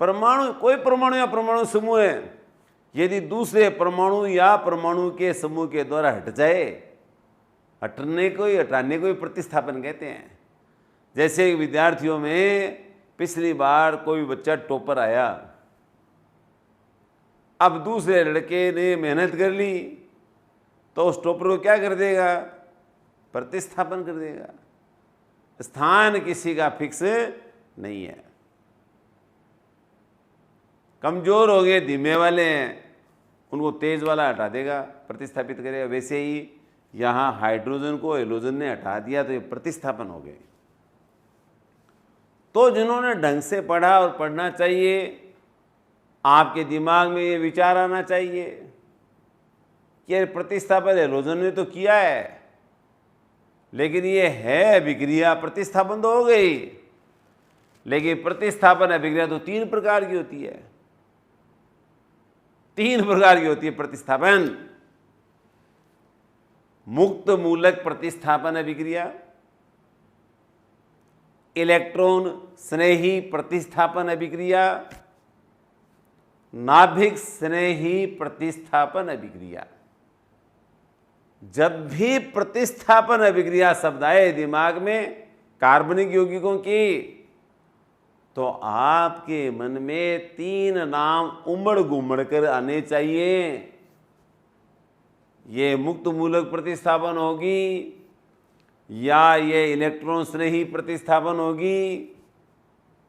परमाणु, कोई परमाणु या परमाणु समूह है, यदि दूसरे परमाणु या परमाणु के समूह के द्वारा हट जाए, हटाने को ही प्रतिस्थापन कहते हैं। जैसे विद्यार्थियों में पिछली बार कोई बच्चा टॉपर आया, अब दूसरे लड़के ने मेहनत कर ली तो उस टॉपर को क्या कर देगा? प्रतिस्थापन कर देगा। स्थान किसी का फिक्स नहीं है। कमजोर हो गए, धीमे वाले हैं, उनको तेज वाला हटा देगा, प्रतिस्थापित करेगा। वैसे ही यहाँ हाइड्रोजन को हेलोजन ने हटा दिया तो ये प्रतिस्थापन हो गए। तो जिन्होंने ढंग से पढ़ा और पढ़ना चाहिए, आपके दिमाग में ये विचार आना चाहिए कि प्रतिस्थापन हेलोजन ने तो किया है, लेकिन ये है अभिक्रिया, प्रतिस्थापन तो हो गई, लेकिन प्रतिस्थापन अभिक्रिया तो 3 प्रकार की होती है। 3 प्रकार की होती है प्रतिस्थापन। मुक्त मूलक प्रतिस्थापन अभिक्रिया, इलेक्ट्रॉन स्नेही प्रतिस्थापन अभिक्रिया, नाभिक स्नेही प्रतिस्थापन अभिक्रिया। जब भी प्रतिस्थापन अभिक्रिया शब्द आए दिमाग में कार्बनिक यौगिकों की, तो आपके मन में 3 नाम उमड़ घुमड़ कर आने चाहिए। ये मुक्त मूलक प्रतिस्थापन होगी, या ये इलेक्ट्रॉन स्नेही प्रतिस्थापन होगी,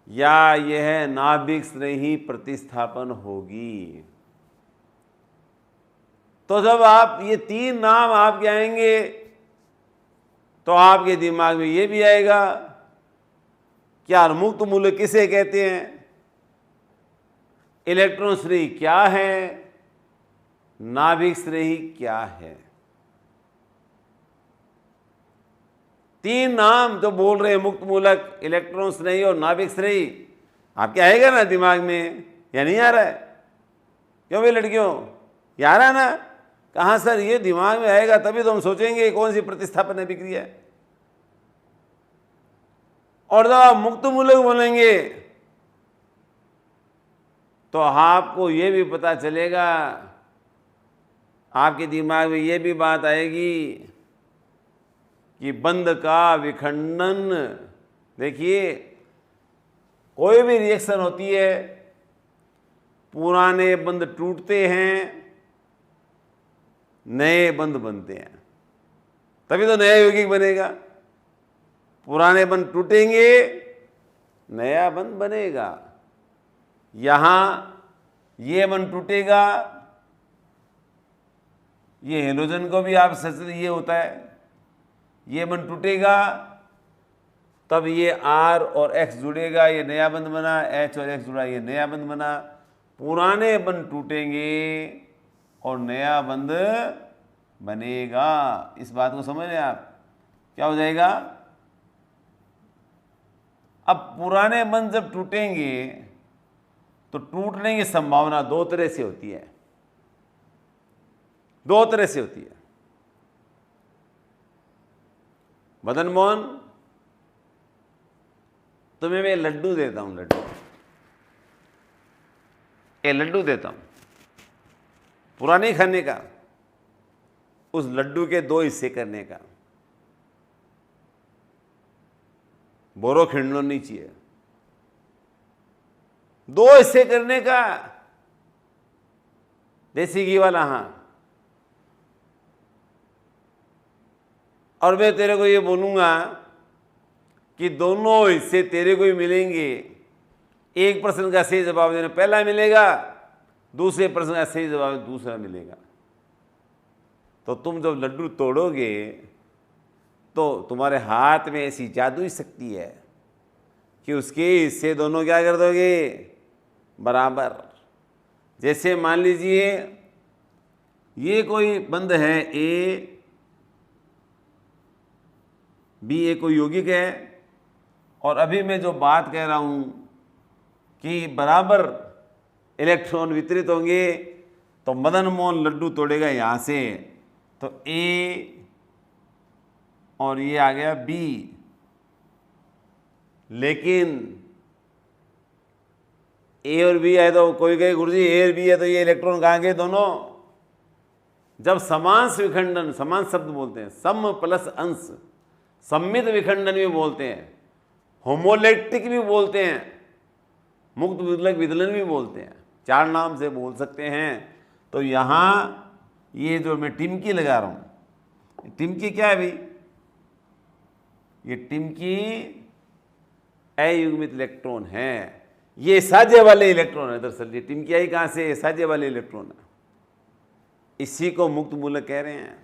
या यह नाभिक स्नेही प्रतिस्थापन होगी। तो जब आप ये 3 नाम आपके आएंगे तो आपके दिमाग में ये भी आएगा क्या मुक्त मूलक किसे कहते हैं, इलेक्ट्रॉन स्नेही क्या है, नाभिक स्नेही क्या है। 3 नाम जो बोल रहे हैं, मुक्त मूलक, इलेक्ट्रॉन स्नेही और नाभिक स्नेही, आपके आएगा ना दिमाग में, या नहीं आ रहा है? क्यों भाई लड़कियों, ये आ रहा है ना? कहाँ सर, ये दिमाग में आएगा तभी तो हम सोचेंगे कौन सी प्रतिस्थापन अभिक्रिया है। और जब आप मुक्त मूलक बोलेंगे तो आपको ये भी पता चलेगा, आपके दिमाग में ये भी बात आएगी कि बंध का विखंडन। देखिए, कोई भी रिएक्शन होती है, पुराने बंध टूटते हैं, नए बंध बनते हैं, तभी तो नया यौगिक बनेगा। पुराने बंध टूटेंगे, नया बंध बनेगा। यहां ये बंध टूटेगा, ये हेलोजन को भी आप सच ये होता है, ये बंध टूटेगा तब ये R और X जुड़ेगा, ये नया बंध बना, H और X जुड़ा, ये नया बंध बना। पुराने बंध टूटेंगे और नया बंध बनेगा। इस बात को समझ रहे हैं आप? क्या हो जाएगा? अब पुराने बंध जब टूटेंगे तो टूटने की संभावना 2 तरह से होती है। 2 तरह से होती है। मदन मोहन, तुम्हें मैं लड्डू देता हूं, लड्डू, ये लड्डू देता हूं, पुराने खाने का, उस लड्डू के 2 हिस्से करने का। बोरो खिंडलो नहीं चाहिए, 2 हिस्से करने का, देसी घी वाला। हाँ, और मैं तेरे को ये बोलूंगा कि दोनों हिस्से तेरे को ही मिलेंगे। एक प्रश्न का सही जवाब देना पहला मिलेगा, दूसरे प्रश्न का सही जवाब दूसरा मिलेगा। तो तुम जब लड्डू तोड़ोगे तो तुम्हारे हाथ में ऐसी जादुई शक्ति है कि उसके हिस्से दोनों क्या कर दोगे? बराबर। जैसे मान लीजिए ये कोई बंध है ए, बी ए कोई यौगिक है, और अभी मैं जो बात कह रहा हूं कि बराबर इलेक्ट्रॉन वितरित होंगे, तो मदन मोहन लड्डू तोड़ेगा यहां से, तो ए और ये आ गया बी। लेकिन ए और बी है तो कोई कहे गुरुजी ए और बी है तो ये इलेक्ट्रॉन कहाँ गए दोनों? जब समान विखंडन, समान शब्द बोलते हैं, सम प्लस अंश, सम्मित विखंडन भी बोलते हैं, होमोलेक्टिक भी बोलते हैं, मुक्त विदलक विदलन भी बोलते हैं, 4 नाम से बोल सकते हैं। तो यहाँ ये जो मैं टिमकी लगा रहा हूँ, टिमकी क्या है भाई? ये टिमकी अयुग्मित इलेक्ट्रॉन है, ये साझे वाले इलेक्ट्रॉन है। दरअसल ये टिमकी आई कहाँ से? साझे वाले इलेक्ट्रॉन है, इसी को मुक्त मूलक कह रहे हैं।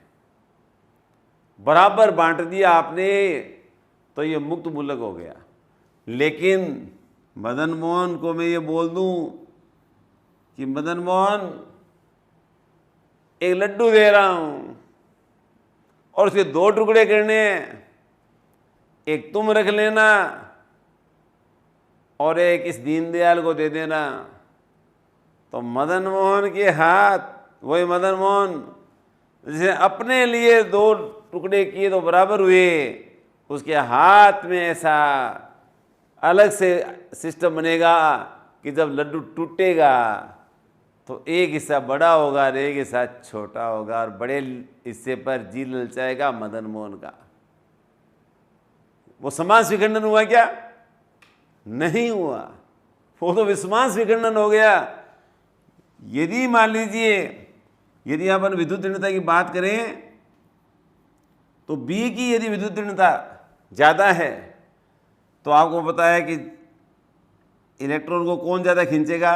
बराबर बांट दिया आपने तो ये मुक्त मूलक हो गया। लेकिन मदन मोहन को मैं ये बोल दूं कि मदन मोहन एक लड्डू दे रहा हूं और उसके 2 टुकड़े करने हैं, एक तुम रख लेना और एक इस दीनदयाल को दे देना। तो मदन मोहन के हाथ, वही मदन मोहन जिसे अपने लिए 2 टुकड़े किए तो बराबर हुए, उसके हाथ में ऐसा अलग से सिस्टम बनेगा कि जब लड्डू टूटेगा तो एक हिस्सा बड़ा होगा और एक हिस्सा छोटा होगा, और बड़े हिस्से पर जी ललचाएगा मदन मोहन का। वो समास विखंडन हुआ क्या? नहीं हुआ, वो तो विस्मास विखंडन हो गया। यदि मान लीजिए, यदि अपन विद्युत ऋणता की बात करें तो बी की यदि विद्युत ऋणता ज़्यादा है तो आपको पता है कि इलेक्ट्रॉन को कौन ज़्यादा खींचेगा?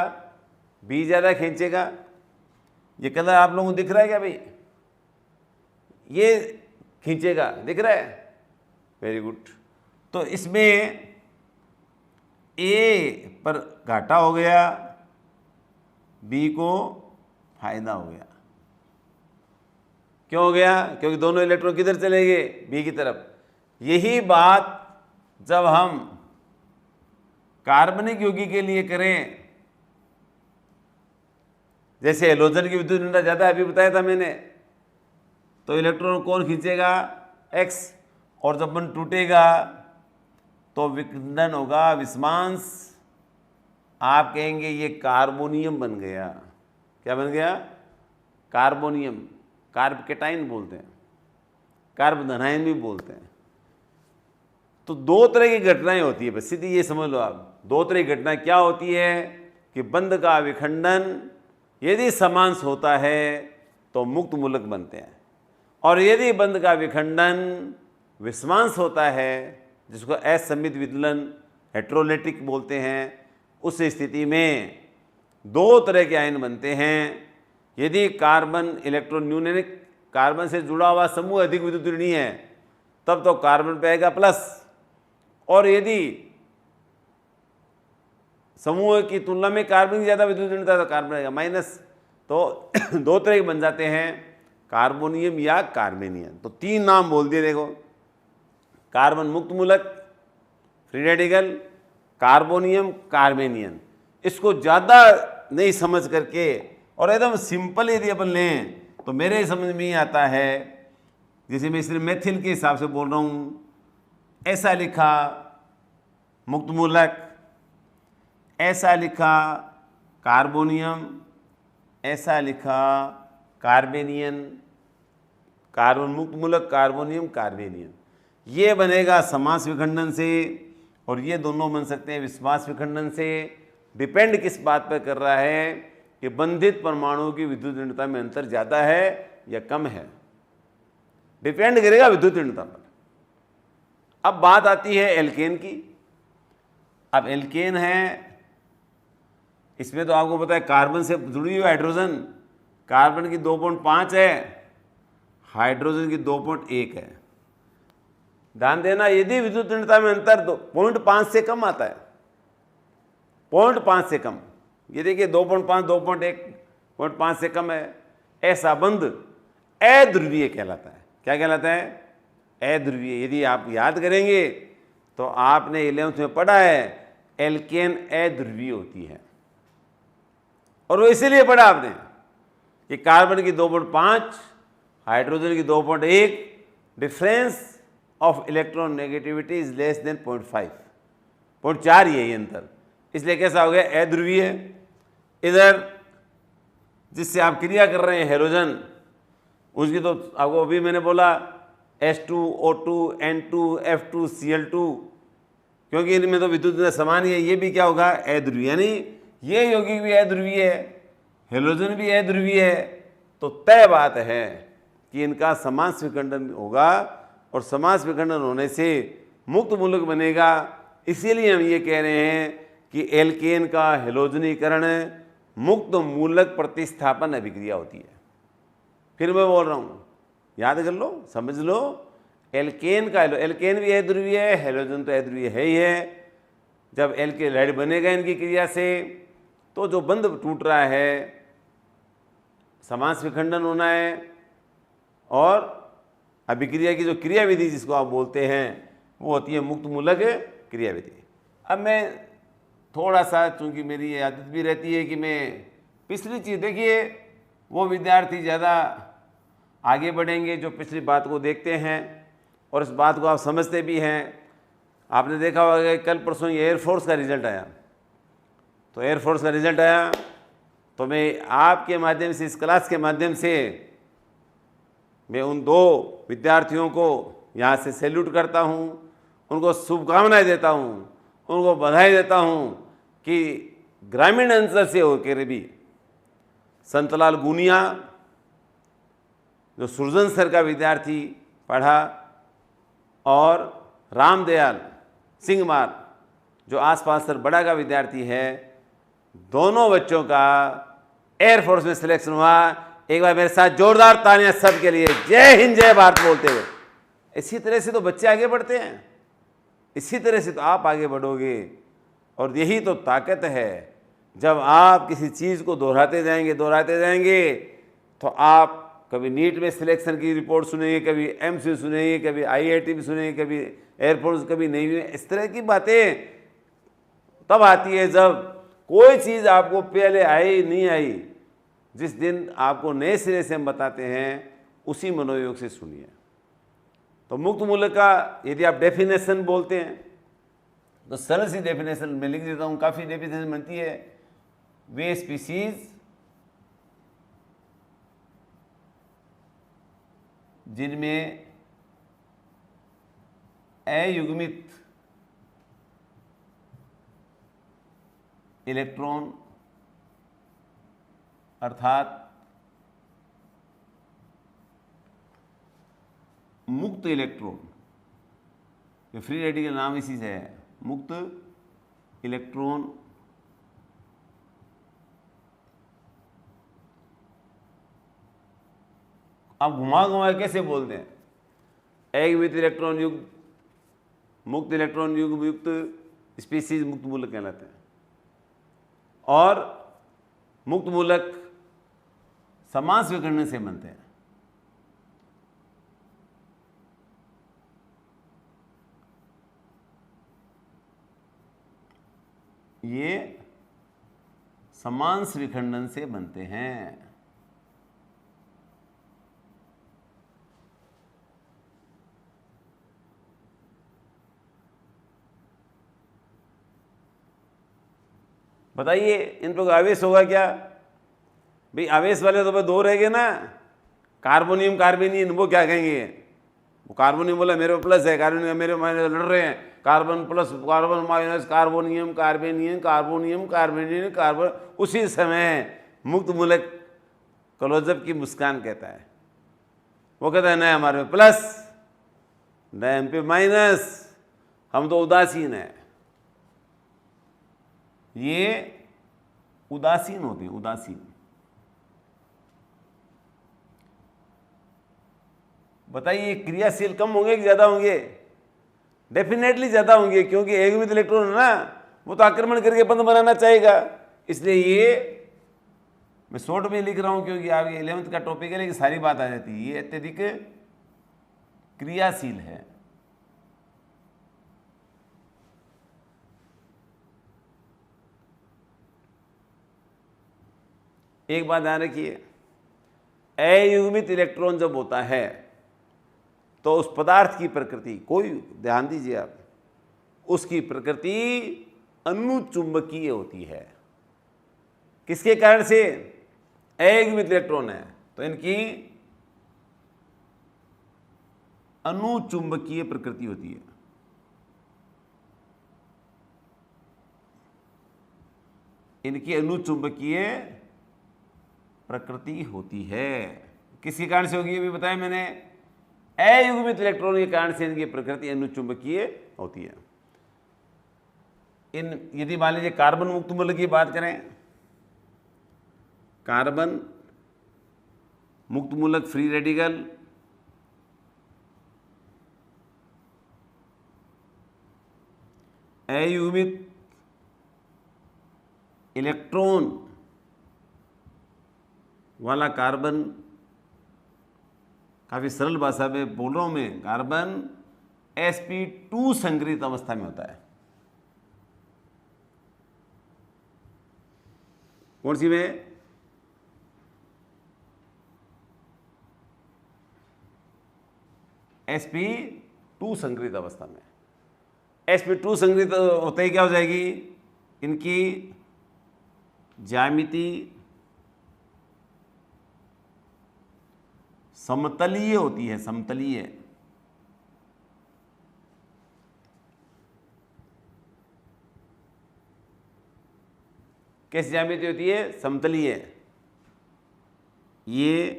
बी ज़्यादा खींचेगा। ये कलर आप लोगों को दिख रहा है क्या भाई? ये खींचेगा, दिख रहा है? Very good. तो इसमें ए पर घाटा हो गया, बी को फायदा हो गया। क्यों हो गया? क्योंकि दोनों इलेक्ट्रॉन किधर चले गए? बी की तरफ। यही बात जब हम कार्बनिक यौगिक के लिए करें, जैसे हेलोजन की विद्युत ऋणता ज़्यादा है, अभी बताया था मैंने, तो इलेक्ट्रॉन कौन खींचेगा? एक्स। और जब बंध टूटेगा तो विखंडन होगा, विस्मांस। आप कहेंगे ये कार्बोनियम बन गया। क्या बन गया? कार्बोनियम। कार्ब केटाइन बोलते हैं, कार्ब धनायन भी बोलते हैं। तो 2 तरह की घटनाएं होती है, बस सीधी ये समझ लो आप। 2 तरह की घटनाएं क्या होती है कि बंध का विखंडन यदि समांश होता है तो मुक्त मूलक बनते हैं, और यदि बंध का विखंडन विस्मांश होता है, जिसको असम्मित विदलन हेट्रोलेटिक बोलते हैं, उस स्थिति में 2 तरह के आयन बनते हैं। यदि कार्बन इलेक्ट्रॉन न्यून, कार्बन से जुड़ा हुआ समूह अधिक विद्युत ऋणी है, तब तो कार्बन पे आएगा प्लस, और यदि समूह की तुलना में कार्बन की ज़्यादा विद्युत ऋणता तो कार्बन आएगा माइनस। तो 2 तरह के बन जाते हैं, कार्बोनियम या कार्बेनियन। तो 3 नाम बोल दिए देखो, कार्बन मुक्त मूलक फ्री रेडिकल, कार्बोनियम, कार्बेनियन। इसको ज़्यादा नहीं समझ करके और एकदम सिंपल यदि अपन लें तो मेरे समझ में ही आता है, जैसे मैं सिर्फ मेथिल के हिसाब से बोल रहा हूँ, ऐसा लिखा मुक्त मूलक, ऐसा लिखा कार्बोनियम, ऐसा लिखा कार्बेनियन, कार्बन मुक्त मूलक, कार्बोनियम, कार्बेनियन। ये बनेगा समास विखंडन से, और ये दोनों बन सकते हैं विस्मास विखंडन से। डिपेंड किस बात पर कर रहा है कि बंधित परमाणुओं की विद्युत ऋणता में अंतर ज़्यादा है या कम है, डिपेंड करेगा विद्युत ऋणता पर। अब बात आती है एल्केन की। अब एल्केन है, इसमें तो आपको पता है कार्बन से जुड़ी हुई हाइड्रोजन, कार्बन की 2.5 है, हाइड्रोजन की 2.1 है। ध्यान देना, यदि विद्युत ऋणता में अंतर 0.5 से कम आता है, 0.5 से कम, ये देखिए 2.5, 2.1, 0.5 से कम है, ऐसा बंध अध्रुवीय कहलाता है। क्या कहलाता है? अध्रुवीय। यदि आप याद करेंगे तो आपने 11th में पढ़ा है, एल्केन अध्रुवीय होती है, और वो इसीलिए पढ़ा आपने कि कार्बन की 2.5, हाइड्रोजन की 2.1, difference of electron negativity is less than 0.5, 0.4 ही है ये अंतर। इसलिए कैसा हो गया, अध्रुवीय। इधर जिससे आप क्रिया कर रहे हैं हैलोजन, उसकी तो आपको अभी मैंने बोला H2O2 N2 F2 Cl2, क्योंकि इनमें तो विद्युत समान ही है। ये भी क्या होगा, अध्रुवीय, यानी ये यौगिक भी अध्रुवीय है, हैलोजन भी अध्रुवीय है। तो तय बात है कि इनका समास विखंडन होगा, और समास विखंडन होने से मुक्त मूलक बनेगा। इसीलिए हम ये कह रहे हैं कि एल्केन का हैलोजनीकरण मुक्त मूलक प्रतिस्थापन अभिक्रिया होती है। फिर मैं बोल रहा हूँ, याद कर लो, समझ लो, एल्केन का, एल्केन भी अध्रुवीय है, हैलोजन तो अध्रुवीय है ही है। जब एल्केलाइड बनेगा इनकी क्रिया से, तो जो बंध टूट रहा है, समास विखंडन होना है, और अभिक्रिया की जो क्रिया विधि जिसको आप बोलते हैं वो होती है मुक्त मूलक क्रिया विधि। अब मैं थोड़ा सा, चूँकि मेरी ये आदत भी रहती है कि मैं पिछली चीज़, देखिए वो विद्यार्थी ज़्यादा आगे बढ़ेंगे जो पिछली बात को देखते हैं और इस बात को आप समझते भी हैं। आपने देखा होगा कि कल परसों ये एयरफोर्स का रिज़ल्ट आया, तो एयरफोर्स का रिज़ल्ट आया तो मैं आपके माध्यम से, इस क्लास के माध्यम से, मैं उन 2 विद्यार्थियों को यहाँ से सैल्यूट करता हूँ, उनको शुभकामनाएं देता हूँ, उनको बधाई देता हूँ कि ग्रामीण अंचल से होकर भी संतलाल गुनिया, जो सुरजन सर का विद्यार्थी पढ़ा, और रामदयाल सिंहमार जो आसपास सर बड़ा का विद्यार्थी है, दोनों बच्चों का एयरफोर्स में सिलेक्शन हुआ। एक बार मेरे साथ जोरदार तालियां सबके लिए, जय हिंद जय भारत बोलते हुए। इसी तरह से तो बच्चे आगे बढ़ते हैं, इसी तरह से तो आप आगे बढ़ोगे, और यही तो ताकत है। जब आप किसी चीज़ को दोहराते जाएंगे तो आप कभी नीट में सिलेक्शन की रिपोर्ट सुनेंगे, कभी एमसीयू सुनेंगे, कभी आईआईटी भी सुनेंगे, कभी एयरफोर्स, कभी नेवी में। इस तरह की बातें तब आती है जब कोई चीज़ आपको पहले आई नहीं आई। जिस दिन आपको नए सिरे से हम बताते हैं, उसी मनोयोग से सुनिए। तो मुक्त मूलक का यदि आप डेफिनेशन बोलते हैं तो सरल सी डेफिनेशन मैं लिख देता हूँ, काफ़ी डेफिनेशन बनती है। वे स्पीसीज जिनमें अयुग्मित इलेक्ट्रॉन अर्थात मुक्त इलेक्ट्रॉन, ये फ्री रेडिकल नाम इसी से है, मुक्त इलेक्ट्रॉन आप घुमा कैसे बोलते हैं, अयुग्मित इलेक्ट्रॉन युक्त, मुक्त इलेक्ट्रॉन युक्त स्पीसीज मुक्त मूलक कहलाते हैं। और मुक्त मूलक समास विखंडन से बनते हैं। ये समांश विखंडन से बनते हैं। बताइए इन पर आवेश होगा क्या भाई? आवेश वाले तो भाई 2 रह गए ना, कार्बोनियम कार्बेनियन। वो क्या कहेंगे, वो कार्बोनियम बोला मेरे प्लस है, कार्बोनियम मेरे माइनस, लड़ रहे हैं, carbon plus carbon minus, carbonium carbanion, carbonium carbanion, carbon. उसी समय मुक्त मूलक क्लोजअप की मुस्कान कहता है, वो कहता है नहीं हमारे में प्लस, नहीं हम पे माइनस, हम तो उदासीन है। ये उदासीन होते हैं, उदासीन। बताइए क्रियाशील कम होंगे कि ज्यादा होंगे? डेफिनेटली ज्यादा होंगे, क्योंकि अयुग्मित इलेक्ट्रॉन है ना, वो तो आक्रमण करके बंध बनाना चाहेगा। इसलिए ये मैं शॉर्ट में लिख रहा हूं क्योंकि आप 11th का टॉपिक है, लेकिन सारी बात आ जाती है। ये अत्यधिक क्रियाशील है। एक बात ध्यान रखिए, अयुग्मित इलेक्ट्रॉन जब होता है तो उस पदार्थ की प्रकृति, कोई ध्यान दीजिए आप, उसकी प्रकृति अनुचुंबकीय होती है। किसके कारण से? अयुग्मित इलेक्ट्रॉन है तो इनकी अनुचुंबकीय प्रकृति होती है। इनकी अनुचुंबकीय प्रकृति होती है। किसके कारण से होगी अभी बताया मैंने? अयुग्मित इलेक्ट्रॉन के कारण से इनकी प्रकृति अनुचुंबकीय होती है। यदि मान लीजिए कार्बन मुक्त मूलक की बात करें, कार्बन मुक्त मूलक फ्री रेडिकल अयुग्मित इलेक्ट्रॉन वाला कार्बन, काफी सरल भाषा में बोल रहा हूं मैं, कार्बन sp2 संग्रहित अवस्था में होता है। कौन सी में? sp2 संग्रहित अवस्था में। sp2 संग्रहित होते ही क्या हो जाएगी? इनकी ज्यामिति समतलीय होती है। समतलीय कैसी ज्यामिति होती है? समतलीय। ये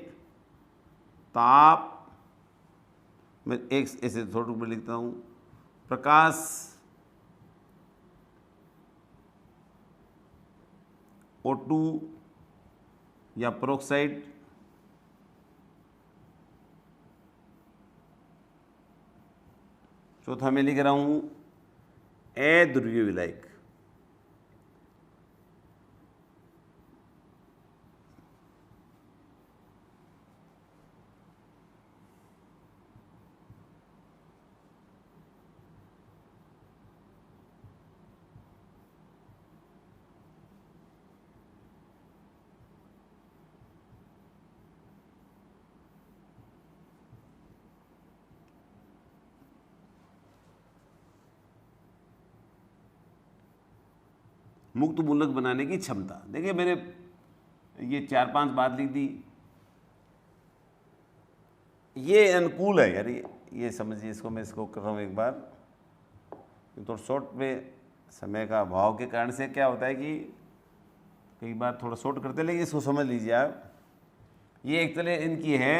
ताप, मैं एक ऐसे थोड़ा रूप में लिखता हूं, प्रकाश O2 या पेरोक्साइड चौथा मैं लिख रहा हूं अध्रुवीय विलायक। मुक्त मूलक बनाने की क्षमता। देखिए मैंने ये 4-5 बात लिख दी, ये अनुकूल है यार। ये समझिए इसको, मैं इसको कर रहा हूँ एक बार तो शॉर्ट में समय का अभाव के कारण से क्या होता है कि कई बार थोड़ा शॉर्ट करते हैं, लेकिन इसको समझ लीजिए आप। ये एक तरह इनकी है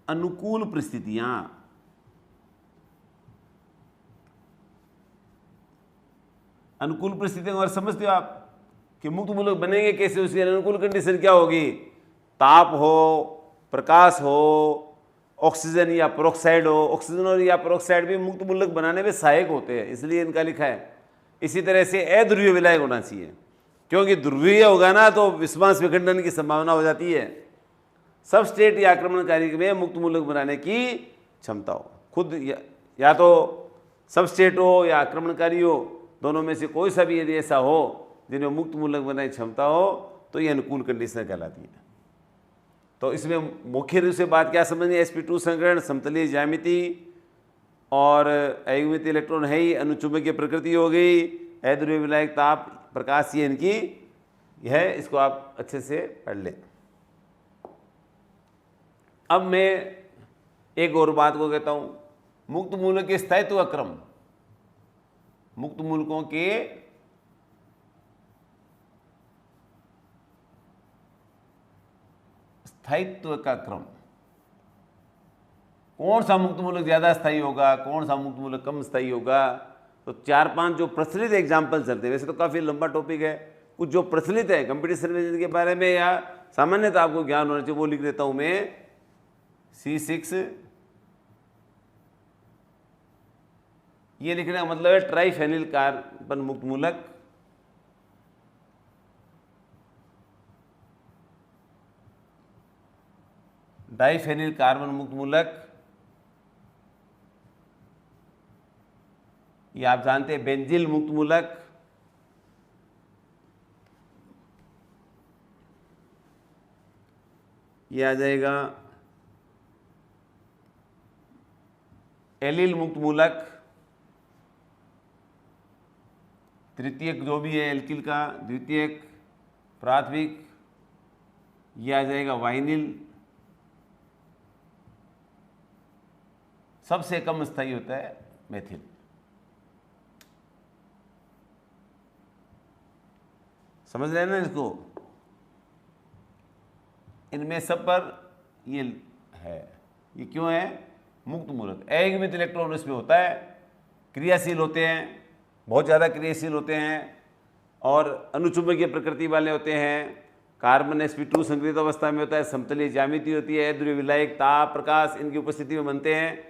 अनुकूल परिस्थितियाँ। अनुकूल परिस्थितियों और समझते हो आप कि मुक्त मूलक बनेंगे कैसे? उसकी अनुकूल कंडीशन क्या होगी? ताप हो, प्रकाश हो, ऑक्सीजन या पेरोक्साइड हो। ऑक्सीजन और या पेरोक्साइड भी मुक्त मूलक बनाने में सहायक होते हैं, इसलिए इनका लिखा है। इसी तरह से अध्रुवीय विलायक होना चाहिए, क्योंकि ध्रुवीय होगा ना तो विस्मास विखंडन की संभावना हो जाती है। सबस्ट्रेट या आक्रमणकारी में मुक्त मूलक बनाने की क्षमता हो, खुद या तो सबस्ट्रेट हो या आक्रमणकारी हो, दोनों में से कोई सा भी यदि ऐसा हो जिनमें मुक्त मूलक बनाने की क्षमता हो तो ये अनुकूल कंडीशन कहलाती है। तो इसमें मुख्य रूप से बात क्या समझनी है? sp2 संग्रहण, समतलीय ज्यामिति और अयुग्मित इलेक्ट्रॉन है ही, अनुचुंबकीय प्रकृति हो गई, अध्रुवीय विलायक, ताप, प्रकाश, ये इनकी है। इसको आप अच्छे से पढ़ लें। अब मैं एक और बात को कहता हूं, मुक्त मूलक के स्थायित्व का क्रम। मुक्त मूलकों के स्थायित्व का क्रम। कौन सा मुक्त मूलक ज्यादा स्थायी होगा, कौन सा मुक्त मूलक कम स्थायी होगा? तो 4-5 जो प्रचलित एग्जाम्पल चलते हैं, वैसे तो काफी लंबा टॉपिक है, कुछ जो प्रचलित है कंपटीशन में जिनके बारे में या सामान्यतः आपको ज्ञान होना चाहिए वो लिख देता हूं मैं। C6, ये लिखने का मतलब है ट्राइफेनिल कार्बन मुक्त मूलक। डाइफेनिल कार्बन मुक्त मूलक, ये आप जानते हैं बेंजील मुक्त मूलक। ये आ जाएगा एलिल मुक्त मूलक, तृतीयक जो भी है एल्किल का, द्वितीयक, प्राथमिक, ये आ जाएगा वाइनिल। सबसे कम स्थायी होता है मेथिल। समझ रहे हैं ना इसको? इनमें सब पर ये है। ये क्यों है? मुक्त मूलक, एक मित्र इलेक्ट्रॉन इसमें होता है, क्रियाशील होते हैं, बहुत ज़्यादा क्रियाशील होते हैं और अनुचुंबकीय प्रकृति वाले होते हैं। कार्बन sp2 संक्रिय अवस्था में होता है, समतलीय ज्यामिति होती है, ध्रुवीय विलायक, ताप, प्रकाश इनकी उपस्थिति में बनते हैं।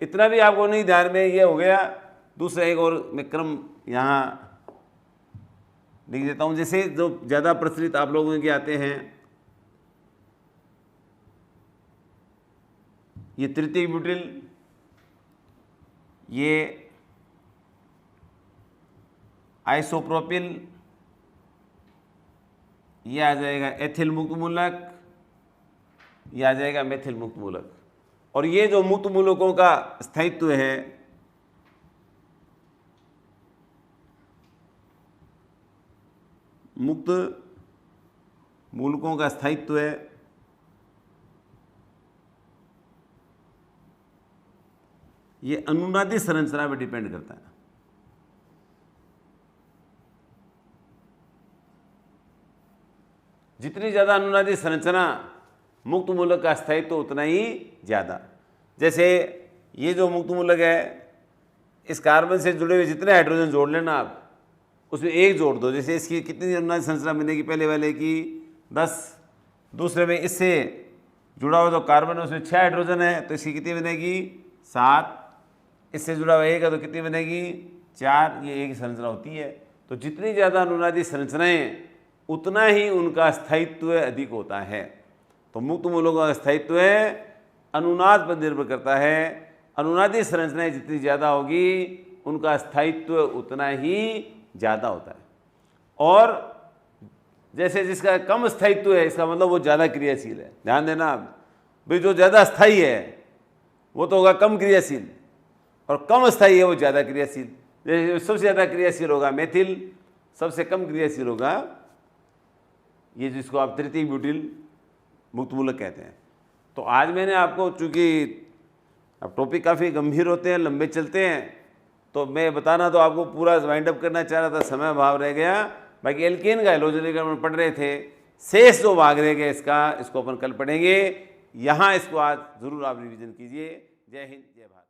इतना भी आपको नहीं ध्यान में, ये हो गया। दूसरा एक और मैं क्रम यहाँ लिख देता हूँ, जैसे जो ज़्यादा प्रचलित आप लोगों के आते हैं, ये तृतीय ब्यूटिल, ये आइसोप्रोपिल, ये आ जाएगा एथिल मुक्त मूलक, ये आ जाएगा मेथिल मुक्त मूलक। और ये जो मुक्त मूलकों का स्थायित्व है, मुक्त मूलकों का स्थायित्व है, ये अनुनादी संरचना पर डिपेंड करता है। जितनी ज़्यादा अनुनादी संरचना, मुक्त मूलक का स्थायित्व तो उतना ही ज़्यादा। जैसे ये जो मुक्त मूलक है, इस कार्बन से जुड़े हुए जितने हाइड्रोजन जोड़ लेना आप, उसमें एक जोड़ दो। जैसे इसकी कितनी अनुनादी संरचना बनेगी? पहले वाले की 10, दूसरे में इससे जुड़ा हुआ जो कार्बन है उसमें 6 हाइड्रोजन है, तो इसकी कितनी बनेगी? 7। इससे जुड़ा हुआ एक है तो कितनी बनेगी? 4। ये एक संरचना होती है। तो जितनी ज़्यादा अनुनादी संरचनाएं उतना ही उनका स्थायित्व अधिक होता है। तो मुक्त मूलकों का स्थायित्व अनुनाद पर निर्भर करता है। अनुनादी संरचनाएं जितनी ज़्यादा होगी उनका स्थायित्व उतना ही ज़्यादा होता है। और जैसे जिसका कम स्थायित्व है, इसका मतलब वो ज़्यादा क्रियाशील है। ध्यान देना आप भाई, जो ज़्यादा स्थायी है वो तो होगा कम क्रियाशील, और कम स्थायी है वो ज़्यादा क्रियाशील। जैसे सबसे ज़्यादा क्रियाशील होगा मेथिल, सबसे कम क्रियाशील होगा ये जिसको आप तृतीय ब्यूटिल मुक्त मूलक कहते हैं। तो आज मैंने आपको, चूँकि अब टॉपिक काफ़ी गंभीर होते हैं, लंबे चलते हैं, तो मैं बताना तो आपको पूरा वाइंड अप करना चाह रहा था, समय अभाव रह गया। बाकी एल्केन का हेलोजनीकरण पढ़ रहे थे, शेष जो भाग रह गया इसको अपन कल पढ़ेंगे। यहाँ इसको आज ज़रूर आप रिवीजन कीजिए। जय हिंद, जय भारत।